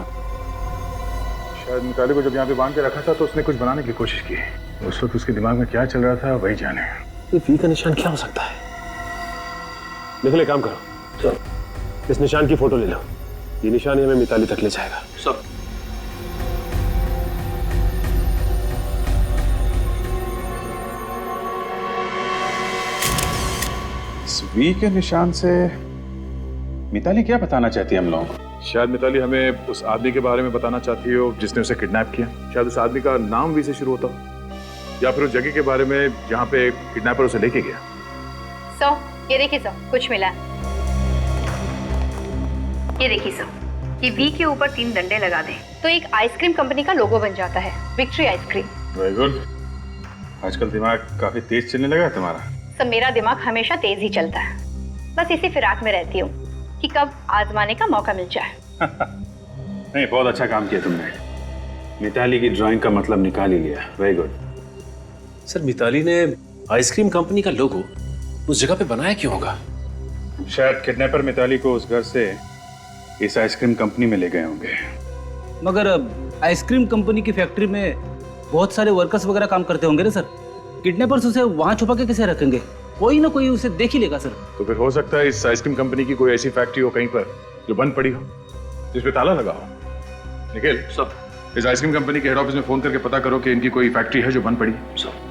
शायद मिताली को जब यहाँ पे बांध के रखा था तो उसने कुछ बनाने की कोशिश की। उस वक्त उसके दिमाग में क्या चल रहा था वही जाने। ये वी का निशान क्या हो सकता है? निकले, काम करो, चलो इस निशान की फोटो ले लो। ये निशान हमें मिताली तक ले जाएगा। सब वी के निशान से मिताली क्या बताना चाहती है हम लोगों को? शायद मिताली हमें उस आदमी के बारे में बताना चाहती हो जिसने उसे किडनैप किया। शायद उस आदमी का नाम वी से शुरू होता हो, या फिर उस जगह के बारे में जहां पे किडनैपर उसे लेके गया। सो ये देखिए सर, कुछ मिला। ये देखिए सर, ये वी के ऊपर 3 डंडे लगा दें तो एक आइसक्रीम कंपनी का लोगो बन जाता है, विक्ट्री आइसक्रीम। Very good. आजकल दिमाग काफी तेज चलने लगा है तुम्हारा। सब मेरा दिमाग हमेशा तेज ही चलता है, बस इसी फिराक में रहती हूँ कि कब आजमाने का मौका मिल जाए। नहीं, बहुत अच्छा काम किया तुमने। मिताली की ड्राइंग का मतलब निकाल ही लिया। Very good. सर, मिताली ने आइसक्रीम कंपनी का लोगो उस जगह पे बनाया क्यों होगा? शायद किडनैपर मिताली को उस घर से इस आइसक्रीम कंपनी में ले गए होंगे। मगर आइसक्रीम कंपनी की फैक्ट्री में बहुत सारे वर्कर्स वगैरह काम करते होंगे ना सर। किडनैपर्स उसे वहां छुपा के कैसे रखेंगे? कोई ना कोई उसे देख ही लेगा सर। तो फिर हो सकता है इस आइसक्रीम कंपनी की कोई ऐसी फैक्ट्री हो कहीं पर जो बंद पड़ी हो, जिस पे ताला लगा हो। निखिल, सब इस आइसक्रीम कंपनी के हेड ऑफिस में फोन करके पता करो कि इनकी कोई फैक्ट्री है जो बंद पड़ी है। सब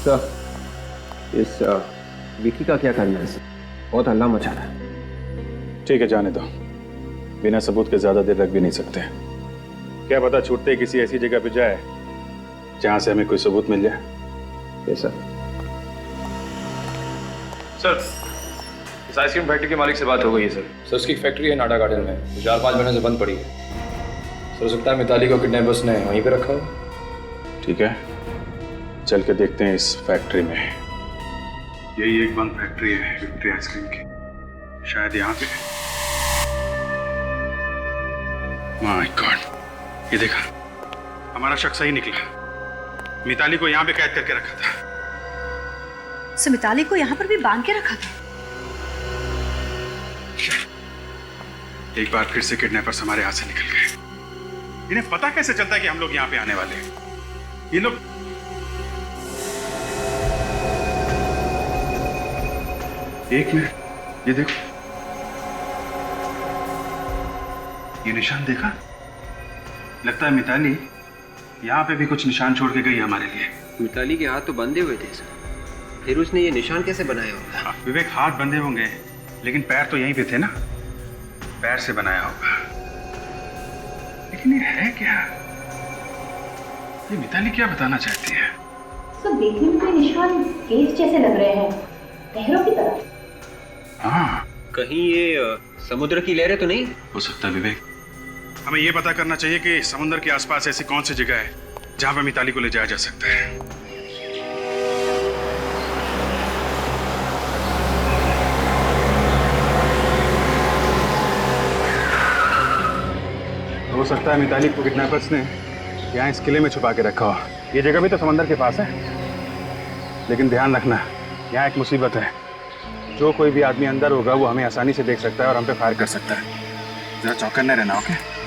सर, इस विकी का क्या करना है? बहुत हल्ला मचा रहा है। ठीक है, जाने दो। बिना सबूत के ज्यादा देर रख भी नहीं सकते। क्या पता छूटते किसी ऐसी जगह पे जाए जहां से हमें कोई सबूत मिल जाए। Yes sir. सर, इस आइसक्रीम फैक्ट्री के मालिक से बात हो गई है सर। सर, उसकी फैक्ट्री है नाडा गार्डन में, तो 4-5 महीने से बंद पड़ी है। सर, हो सकता है मिताली को किडनैपर्स ने वहीं पे रखा हो। ठीक है, चल के देखते हैं इस फैक्ट्री में। यही एक बंद फैक्ट्री है विक्ट्री आइसक्रीम की, शायद यहाँ पे। माय गॉड, ये देखा, हमारा शक सही निकला। मिताली को यहाँ पे कैद करके रखा था। सो मिताली को यहाँ पर भी बांध के रखा था। एक बार फिर से किडनैपर्स हमारे हाथ से निकल गए। इन्हें पता कैसे चलता है कि हम लोग यहाँ पे आने वाले हैं? ये लोग एक मिनट, ये देखो, ये निशान देखा? लगता है मिताली यहाँ पे भी कुछ निशान छोड़ के गई है हमारे लिए। मिताली के हाथ तो बंधे हुए थे सर, फिर उसने ये निशान कैसे बनाया होगा? विवेक, हाथ बंधे होंगे लेकिन पैर तो यहीं पे थे ना, पैर से बनाया होगा। लेकिन ये है क्या? ये मिताली क्या बताना चाहती है? सर देखने में कोई निशान केस जैसे लग रहे हैं, लहरों की तरह। हाँ, कहीं ये समुद्र की लहरें तो नहीं हो सकता है विवेक। हमें ये पता करना चाहिए कि समुद्र के आसपास ऐसी कौन सी जगह है जहां पे मिताली को ले जाया जा सकता है। हो सकता है मिताली को किडनैपर्स ने यहाँ इस किले में छुपा के रखा हो। ये जगह भी तो समंदर के पास है, लेकिन ध्यान रखना यहाँ एक मुसीबत है। जो कोई भी आदमी अंदर होगा वो हमें आसानी से देख सकता है और हम पे फायर कर सकता है। जरा चौकन्ने रहना, ओके?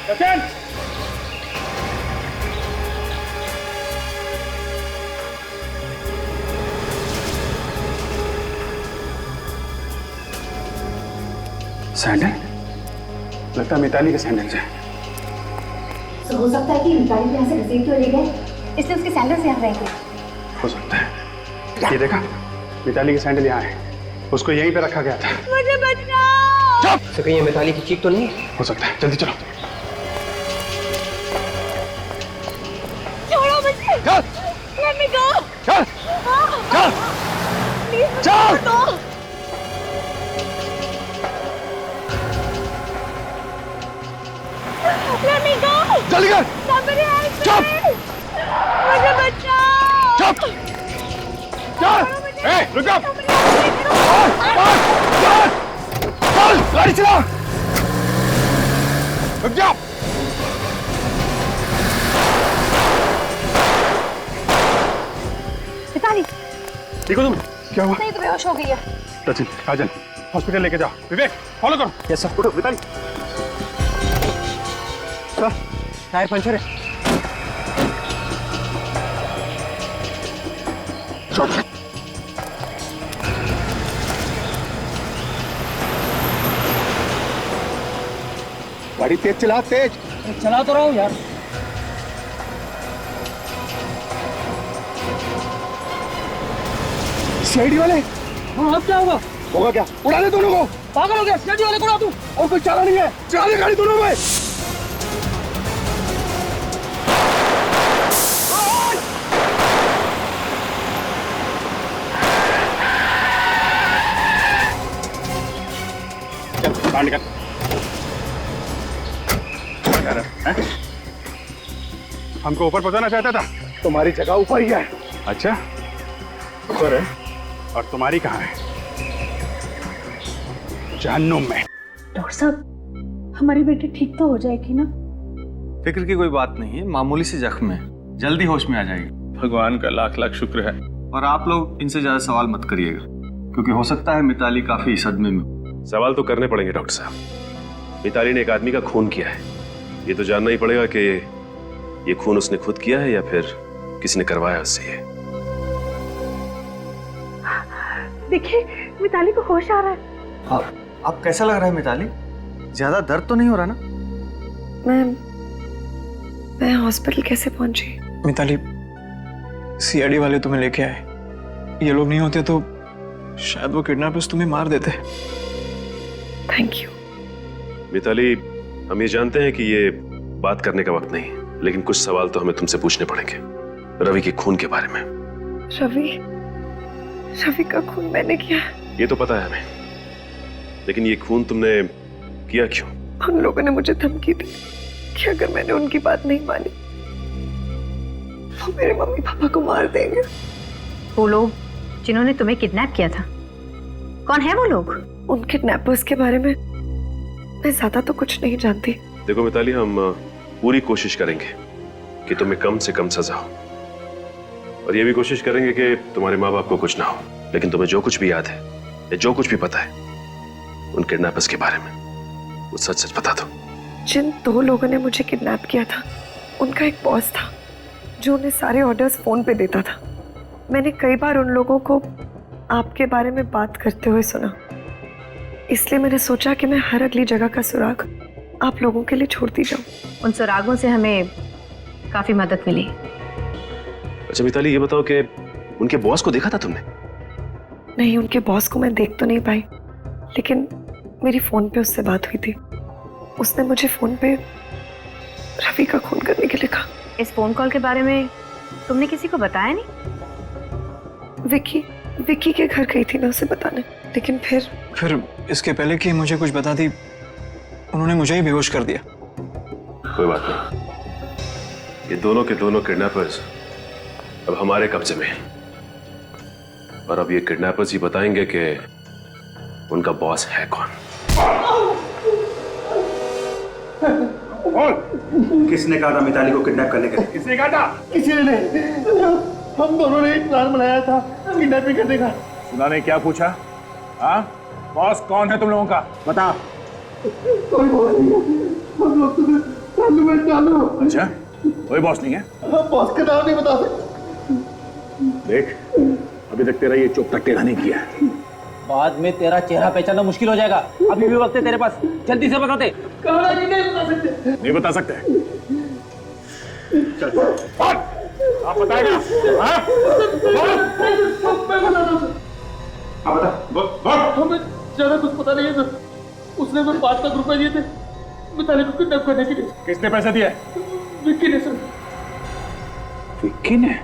सचिन! सैंडल? लगता है मिताली के सैंडल है। तो हो सकता है कि मिताली को यहाँ से घसीट के ले गए, इसलिए उसके सैंडल यहाँ रह गए। हो सकता है। ये देखा, मिताली के सैंडल यहाँ है, उसको यहीं पे रखा गया था। मुझे बचाओ! चुप! तो कहीं ये मिताली की चीख तो नहीं? हो सकता है, जल्दी चलो। छोड़ो मुझे! चल! Let me go! चल! चल! Please, चल! छोड़ दो! Let me go! जल्दी कर! Somebody help me! चुप! मुझे बचाओ! चुप! चल! ए, रुक जा! चल! गाड़ी चला! रुक जा! मिताली! देखो तुम, क्या हुआ? नहीं तो बेहोश हो गई है। सचिन, काजल, हॉस्पिटल लेके जाओ। विवेक, फॉलो करो। Yes sir. उठो, मिताली। सर, टायर पंचर है। गाड़ी तेज चला, तेज। चला तो रहा हूँ यार। सीआईडी वाले? हाँ, अब क्या होगा? होगा क्या? उड़ा दे दोनों को। पागल हो गया? सीआईडी वाले को उड़ा दूं? और कोई चाला नहीं है, चला दे गाड़ी दोनों में। चल, बाहर निकल। हमको ऊपर पहुंचाना चाहता था? तुम्हारी जगह ऊपर ही है। अच्छा, ऊपर है? और तुम्हारी कहाँ है? जहन्नुम में। डॉक्टर साहब, हमारी बेटी ठीक तो हो जाएगी ना? फिक्र की कोई बात नहीं है, मामूली सी जख्म है, जल्दी होश में आ जाएगी। भगवान का लाख लाख शुक्र है और आप लोग इनसे ज्यादा सवाल मत करिएगा, क्योंकि हो सकता है मिताली काफी सदमे में। सवाल तो करने पड़ेंगे डॉक्टर साहब। मिताली ने एक आदमी का खून किया है, ये तो जानना ही पड़ेगा कि ये खून उसने खुद किया है या फिर किसी ने करवाया उससे। ये देखिए मिताली को होश आ रहा है। आप कैसा लग रहा है मिताली? ज्यादा दर्द तो नहीं हो रहा ना? मैं हॉस्पिटल कैसे पहुंची? मिताली, सीआईडी वाले तुम्हें लेके आए। ये लोग नहीं होते तो शायद वो किडनैपर्स तुम्हें मार देते। Thank you. मिताली, हम ये जानते हैं कि ये बात करने का वक्त नहीं, लेकिन कुछ सवाल तो हमें तुमसे पूछने पड़ेंगे रवि के खून के बारे में। रवि का खून मैंने किया? ये तो पता है हमें, लेकिन ये खून तुमने किया क्यों? उन लोगों ने मुझे धमकी दी कि अगर मैंने उनकी बात नहीं मानी तो मेरे मम्मी पापा को मार देंगे। वो लोग जिन्होंने तुम्हें किडनैप किया था, कौन है वो लोग? उन किडनैपर्स के बारे में मैं ज्यादा तो कुछ नहीं जानती। देखो मिताली, हम पूरी कोशिश करेंगे कि तुम्हें कम से कम सजा हो, और ये भी कोशिश करेंगे कि तुम्हारे माँ बाप को कुछ ना हो। लेकिन तुम्हें जो कुछ भी याद है या जो कुछ भी पता है उन किडनैपर्स के बारे में, वो सच सच बता दो। जिन 2 लोगों ने मुझे किडनैप किया था, उनका एक बॉस था जो उन्हें सारे ऑर्डर्स फोन पे देता था। मैंने कई बार उन लोगों को आपके बारे में बात करते हुए सुना, इसलिए मैंने सोचा कि मैं हर अगली जगह का सुराग आप लोगों के लिए छोड़ती जाऊं। उन सुरागों से हमें काफी मदद मिली। अच्छा मिताली, ये बताओ कि उनके बॉस को देखा था तुमने? नहीं, उनके बॉस को मैं देख तो नहीं पाई, लेकिन मेरी फोन पे उससे बात हुई थी। उसने मुझे फोन पे रवि का खून करने के लिए कहा। इस फोन कॉल के बारे में तुमने किसी को बताया नहीं? विक्की के घर गई थी मैं उसे बताने, लेकिन फिर इसके पहले कि मुझे कुछ बता दी, उन्होंने मुझे ही बेहोश कर दिया। कोई बात नहीं, ये दोनों के दोनों किडनैपर्स अब हमारे कब्जे में हैं, और अब ये किडनैपर्स ही बताएंगे कि उनका बॉस है कौन। किसने कहा था मिताली को किडनैप करने के लिए? किसने कहा था? किसी ने नहीं, हम दोनों ने एक प्लान बनाया था किडनैपिंग करने का। सुना नहीं क्या पूछा? हाँ, बॉस कौन है तुम लोगों का? बता। कोई बॉस नहीं है, हम लोग तो चालू में चालू। अच्छा, कोई बॉस नहीं है? बॉस का नाम नहीं बता सकते। देख, अभी तक तेरा ये चुप तक टेढ़ा नहीं किया। बाद में तेरा चेहरा पहचानना मुश्किल हो जाएगा। अभी भी वक्त है तेरे पास, जल्दी से बता दे। नहीं बता सकते। चल, आप बताएगा? हाँ? हमें ज्यादा कुछ पता नहीं है सर। उसने हमें 5 लाख रुपए दिए थे मिताली को किडनैप करने के लिए। किसने पैसे दिए? विक्की ने सर। विक्की ने?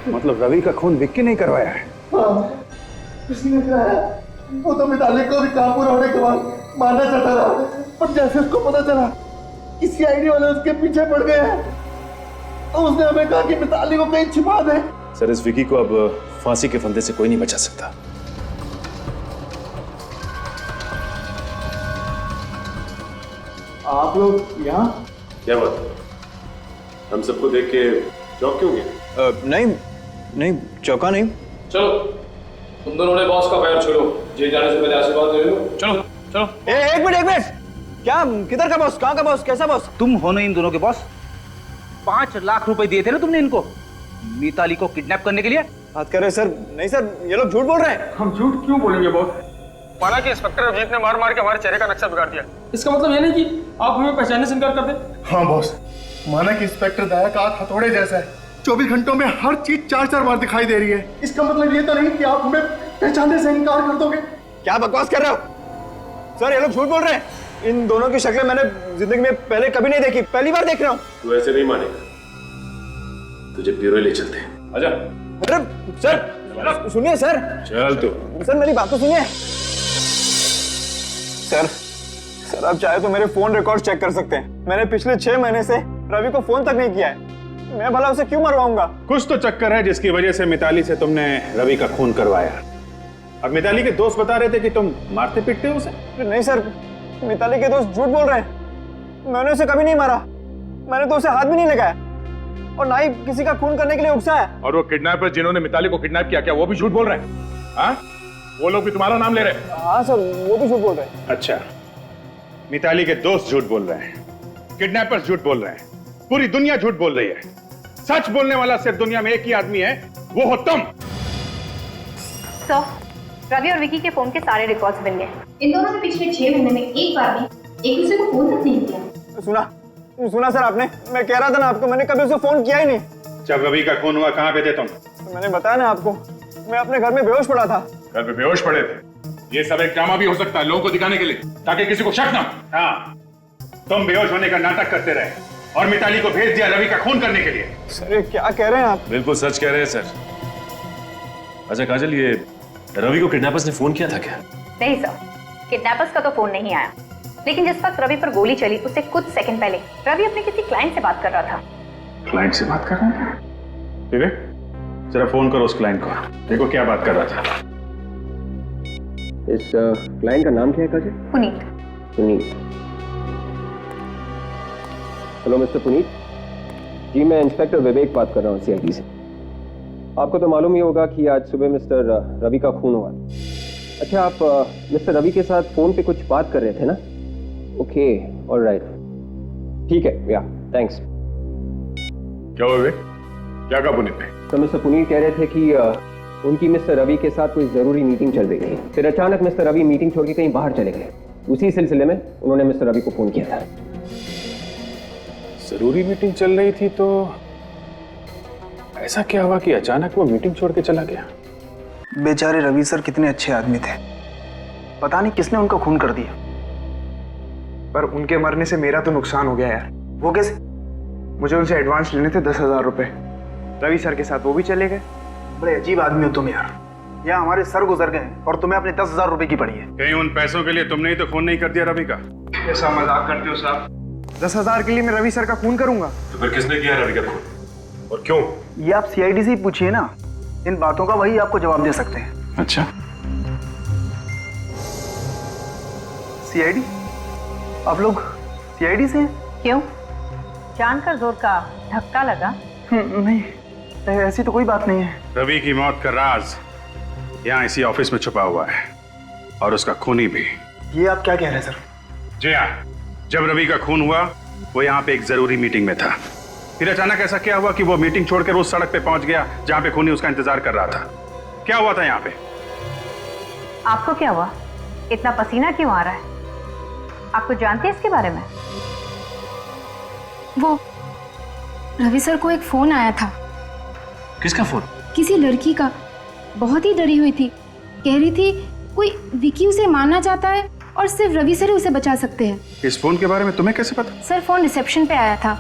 मतलब रवि का खून विक्की ने करवाया है? हाँ, किसी ने कराया। वो तो मिताली को भी काम पूरा होने के बाद मारना चाहता था, पर जैसे उसको पता चला कि सीआईडी वाले उसके पीछे पड़ गए हैं, तो उसने हमें कहा कि मिताली को कहीं छिपा दे। सर, इस विकी को अब फांसी के फंदे से कोई नहीं बचा सकता। आप लोग यहाँ? क्या बात? हम सबको देख के चौंक क्यों गए? नहीं, चौंका नहीं। चलो, तुम दोनों ने बॉस का पैर छोड़ो, जेल जाने से पहले आशीर्वाद ले लो। चलो चलो। एक मिनट। क्या? किधर का बॉस? कहाँ का बॉस? कैसा बॉस? तुम हो ना इन दोनों के बॉस। 5 लाख रुपए दिए थे ना तुमने इनको मिताली को किडनैप करने के लिए। बात कर रहे सर? नहीं सर, ये लोग झूठ बोल रहे हैं। हम झूठ क्यों बोलेंगे बॉस? माना कि इंस्पेक्टर अभिजीत ने मार मार के हमारे चेहरे का नक्शा बिगाड़ दिया। इसका मतलब ये नहीं कि आप हमें पहचानने से इनकार कर दे। हाँ बॉस, माना कि इंस्पेक्टर दया का हाथ हथौड़े जैसा है, 24 घंटों में हर चीज 4-4 बार दिखाई दे रही है। इसका मतलब ये तो नहीं कि आप हमें पहचानने से इनकार कर दोगे। क्या बकवास कर रहे हो सर? ये लोग झूठ बोल रहे हैं। इन दोनों की शक्लें मैंने जिंदगी में पहले कभी नहीं देखी, पहली बार देख रहा हूँ। तू ऐसे नहीं मानेगा, तुझे ब्यूरो ले चलते हैं। आजा। अरे सर, सुनिए सर। चल तू। सर मेरी बात तो सुनिए। सर आप चाहे तो मेरे फोन रिकॉर्ड चेक कर सकते हैं। मैंने पिछले 6 महीने से रवि को फोन तक नहीं किया है। मैं भला उसे क्यों मरवाऊंगा? कुछ तो चक्कर है जिसकी वजह से मिताली से तुमने रवि का खून करवाया। अब मिताली के दोस्त बता रहे थे कि तुम मारते पीटते हो उसे। नहीं सर, मिताली के दोस्त झूठ बोल रहे हैं। मैंने उसे कभी नहीं मारा, मैंने तो उसे हाथ भी नहीं लगाया। और ना ही किसी का खून करने के लिए उकसा है। और वो किडनैपर जिन्होंने मिताली को किडनैप किया, क्या वो भी झूठ बोल रहे हैं? हाँ, वो लोग भी तुम्हारा नाम ले रहे हैं? हाँ सर, वो भी झूठ बोल रहे हैं। अच्छा, मिताली के दोस्त झूठ बोल रहे हैं, किडनैपर्स झूठ बोल रहे हैं, पूरी दुनिया झूठ बोल रही है। सच बोलने वाला सिर्फ दुनिया में एक ही आदमी है, वो हो तुम। रवि और विकी के फोन के सारे रिकॉर्ड्स मिल गए। इन दोनों ने पिछले 6 महीने में एक बार भी एक दूसरे को फोन तक नहीं किया। सुना सर आपने? मैं कह रहा था ना आपको, मैंने कभी उसे फोन किया ही नहीं। जब रवि का खून हुआ कहाँ पे थे तुम? तो मैंने बताया ना आपको, मैं अपने घर में बेहोश पड़ा था। घर पे बेहोश पड़े थे? ये सब एक ड्रामा भी हो सकता है लोगों को दिखाने के लिए, ताकि किसी को शक ना। हाँ, तुम बेहोश होने का नाटक करते रहे और मिताली को भेज दिया रवि का खून करने के लिए। सर ये क्या कह रहे हैं आप? बिल्कुल सच कह रहे हैं सर। अच्छा काजल, ये रवि को किडनैपर्स ने फोन किया था क्या? नहीं सर, किडनैपर्स का तो फोन नहीं आया, लेकिन जिस वक्त रवि पर गोली चली उससे कुछ सेकंड पहले रवि अपने किसी क्लाइंट से बात कर रहा था। क्लाइंट से बात कर रहा था? ठीक है, जरा फोन करो उस क्लाइंट को, देखो क्या बात कर रहा था। इस क्लाइंट का नाम क्या है काजल? पुनीत। पुनीत। हेलो मिस्टर पुनीत जी, मैं इंस्पेक्टर विवेक बात कर रहा हूँ CID से। आपको तो मालूम ही होगा कि आज सुबह मिस्टर रवि का खून हुआ। अच्छा, आप मिस्टर रवि के साथ फोन पे कुछ बात कर रहे थे ना? ओके, ऑलराइट, ठीक है, या थैंक्स। क्या हुआ विवेक? क्या कहा पुनीत ने? तो मिस्टर पुनीत कह रहे थे कि उनकी मिस्टर रवि के साथ कोई जरूरी मीटिंग चल रही थी, फिर अचानक मिस्टर रवि मीटिंग छोड़ के कहीं बाहर चले गए। उसी सिलसिले में उन्होंने मिस्टर रवि को फोन किया था। जरूरी मीटिंग चल रही थी तो ऐसा क्या हुआ कि अचानक वो मीटिंग छोड़ के चला गया? बेचारे रवि सर कितने अच्छे आदमी थे, पता नहीं किसने उनका खून कर दिया। पर उनके मरने से मेरा तो नुकसान हो गया यार। वो कैसे? मुझे उनसे एडवांस लेने थे 10,000 रुपए। रवि सर के साथ वो भी चले गए। बड़े अजीब आदमी हो तुम यार। यहाँ हमारे सर गुजर गए और तुम्हें अपने 10,000 रुपए की पड़ी है। कहीं उन पैसों के लिए तुमने ही तो खून नहीं कर दिया रवि का? ऐसा मजाक करते हो साहब? 10,000 के लिए मैं रवि सर का खून करूंगा? तो फिर किसने किया रवि का खून और क्यों? ये आप CID से ही पूछिए ना, इन बातों का वही आपको जवाब दे सकते हैं। अच्छा, CID? आप लोग CID से हैं? क्यों? जानकर जोर का धक्का लगा? नहीं, ऐसी तो कोई बात नहीं है। रवि की मौत का राज यहाँ इसी ऑफिस में छुपा हुआ है और उसका खूनी भी। ये आप क्या कह रहे हैं सर? जी हाँ, जब रवि का खून हुआ वो यहाँ पे एक जरूरी मीटिंग में था, फिर अचानक ऐसा क्या हुआ कि वो मीटिंग छोड़कर उस सड़क पे पहुंच गया जहाँ पे खूनी उसका इंतजार कर रहा था। क्या हुआ था यहाँ पे? आपको क्या हुआ? इतना पसीना क्यों आ रहा है? आपको जानते हैं इसके बारे में? वो रवि सर को एक फोन आया था। किसका फोन? किसी लड़की का। बहुत ही डरी हुई थी, कह रही थी कोई विकी उसे मारना चाहता है और सिर्फ रवि सर ही उसे बचा सकते हैं। इस फोन के बारे में तुम्हें कैसे पता? सर, फोन रिसेप्शन पे आया था।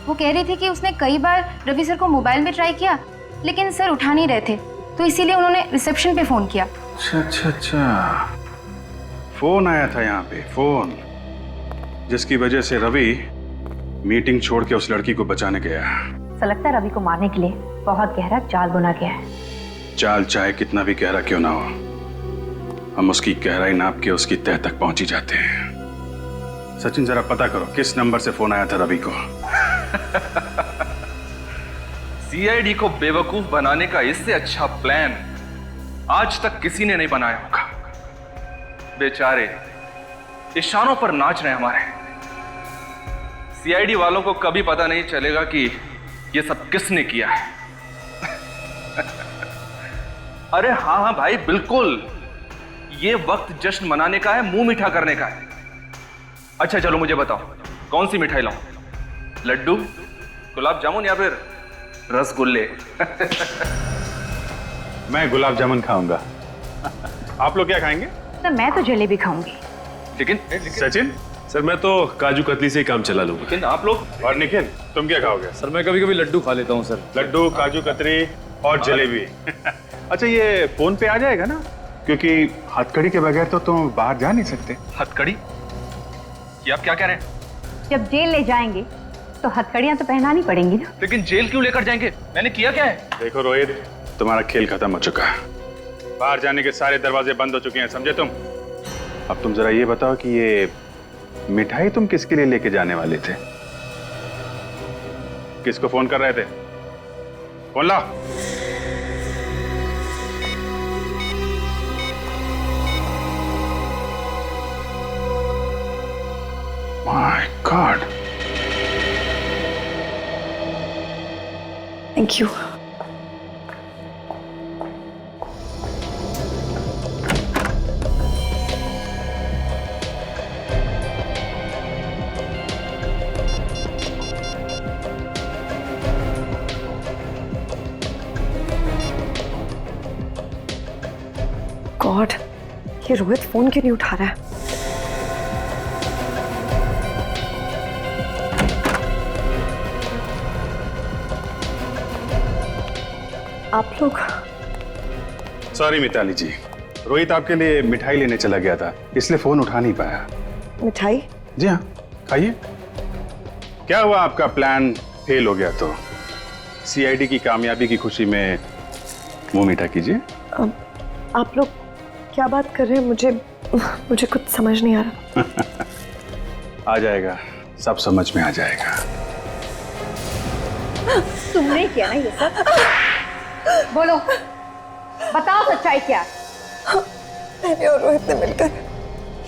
वो कह रही थी कि उसने कई बार रवि सर को मोबाइल में ट्राई किया, लेकिन सर उठा नहीं रहे थे, तो इसीलिए उन्होंने रिसेप्शन पे फोन किया। अच्छा, फोन आया था यहाँ पे, फोन जिसकी वजह से रवि मीटिंग छोड़ के उस लड़की को बचाने गया। ऐसा लगता है रवि को मारने के लिए बहुत गहरा जाल बुना गया है। चाल चाहे कितना भी गहरा क्यों ना हो, हम उसकी गहराई नाप के उसकी तह तक पहुंच ही जाते हैं। सचिन, जरा पता करो किस नंबर से फोन आया था रवि को। CID को बेवकूफ बनाने का इससे अच्छा प्लान आज तक किसी ने नहीं बनाया होगा। बेचारे इशारों पर नाच रहे हमारे। CID वालों को कभी पता नहीं चलेगा कि ये सब किसने किया है। अरे हाँ हाँ भाई, बिल्कुल, ये वक्त जश्न मनाने का है, मुंह मीठा करने का है। अच्छा चलो मुझे बताओ, कौन सी मिठाई लाऊं? लड्डू, गुलाब जामुन या फिर रसगुल्ले? मैं गुलाब जामुन खाऊंगा। आप लोग क्या खाएंगे? तो मैं तो जलेबी खाऊंगी। लेकिन सचिन? सर मैं तो काजू कतली से ही काम चला लूंगा। लेकिन आप लोग? और निखिल, तुम क्या खाओगे? सर मैं कभी कभी लड्डू खा लेता हूँ सर। लड्डू, काजू कतरी और जलेबी। अच्छा, ये फोन पे आ जाएगा ना? क्योंकि हथकड़ी के बगैर तो तुम बाहर जा नहीं सकते। हथकड़ी? ये आप क्या कह रहे हैं? जब जेल ले जाएंगे तो हथकड़ियां तो पहनानी पड़ेंगी ना। लेकिन जेल क्यों लेकर जाएंगे? मैंने किया क्या है? देखो रोहित, तुम्हारा खेल खत्म हो चुका है। बाहर जाने के सारे दरवाजे बंद हो चुके हैं, समझे तुम? अब तुम जरा ये बताओ कि ये मिठाई तुम किसके लिए लेके जाने वाले थे? किसको फोन कर रहे थे? फोन ला। My god. Thank you. God, ये रोहित फोन क्यों नहीं उठा रहा है? आप लोग? सॉरी मिताली जी, रोहित आपके लिए मिठाई लेने चला गया था, इसलिए फोन उठा नहीं पाया। मिठाई? जी हाँ, खाइए। क्या हुआ, आपका प्लान फेल हो गया तो सीआईडी की कामयाबी की खुशी में मुंह मीठा कीजिए। आप लोग क्या बात कर रहे हैं? मुझे कुछ समझ नहीं आ रहा। आ जाएगा, सब समझ में आ जाएगा। तुमने किया ना ये सब? बोलो, बताओ सच्चाई क्या है? मैंने और रोहित ने मिलकर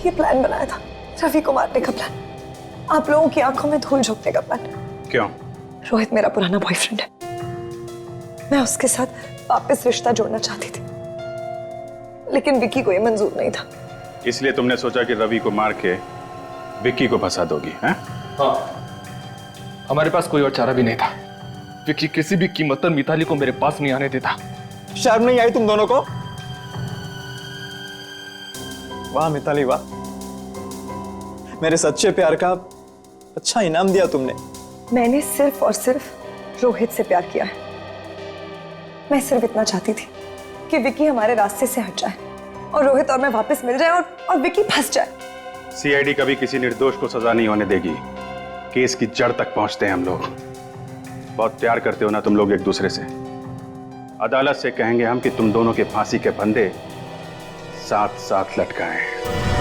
ये प्लान बनाया था, रवि को मारने का प्लान, आप लोगों की आंखों में धूल झोंकने का प्लान। क्यों? रोहित मेरा पुराना बॉयफ्रेंड है, मैं उसके साथ वापस रिश्ता जोड़ना चाहती थी, लेकिन विक्की को ये मंजूर नहीं था। इसलिए तुमने सोचा कि रवि को मार के विक्की को फंसा दोगी, हैं? हाँ, हमारे पास कोई और चारा भी नहीं था। विक्की किसी भी कीमत पर मिताली को मेरे पास नहीं आने देता। शर्म नहीं आई तुम दोनों को? वाह मिताली वाह, मेरे सच्चे प्यार का अच्छा इनाम दिया तुमने। मैंने सिर्फ और सिर्फ रोहित से प्यार किया है। मैं सिर्फ इतना चाहती थी कि विक्की हमारे रास्ते से हट जाए और रोहित और मैं वापस मिल जाए और विक्की फंस जाए। सीआईडी कभी किसी निर्दोष को सजा नहीं होने देगी। केस की जड़ तक पहुंचते हैं हम लोग। बहुत प्यार करते हो ना तुम लोग एक दूसरे से। अदालत से कहेंगे हम कि तुम दोनों के फांसी के फंदे साथ साथ लटकाएं।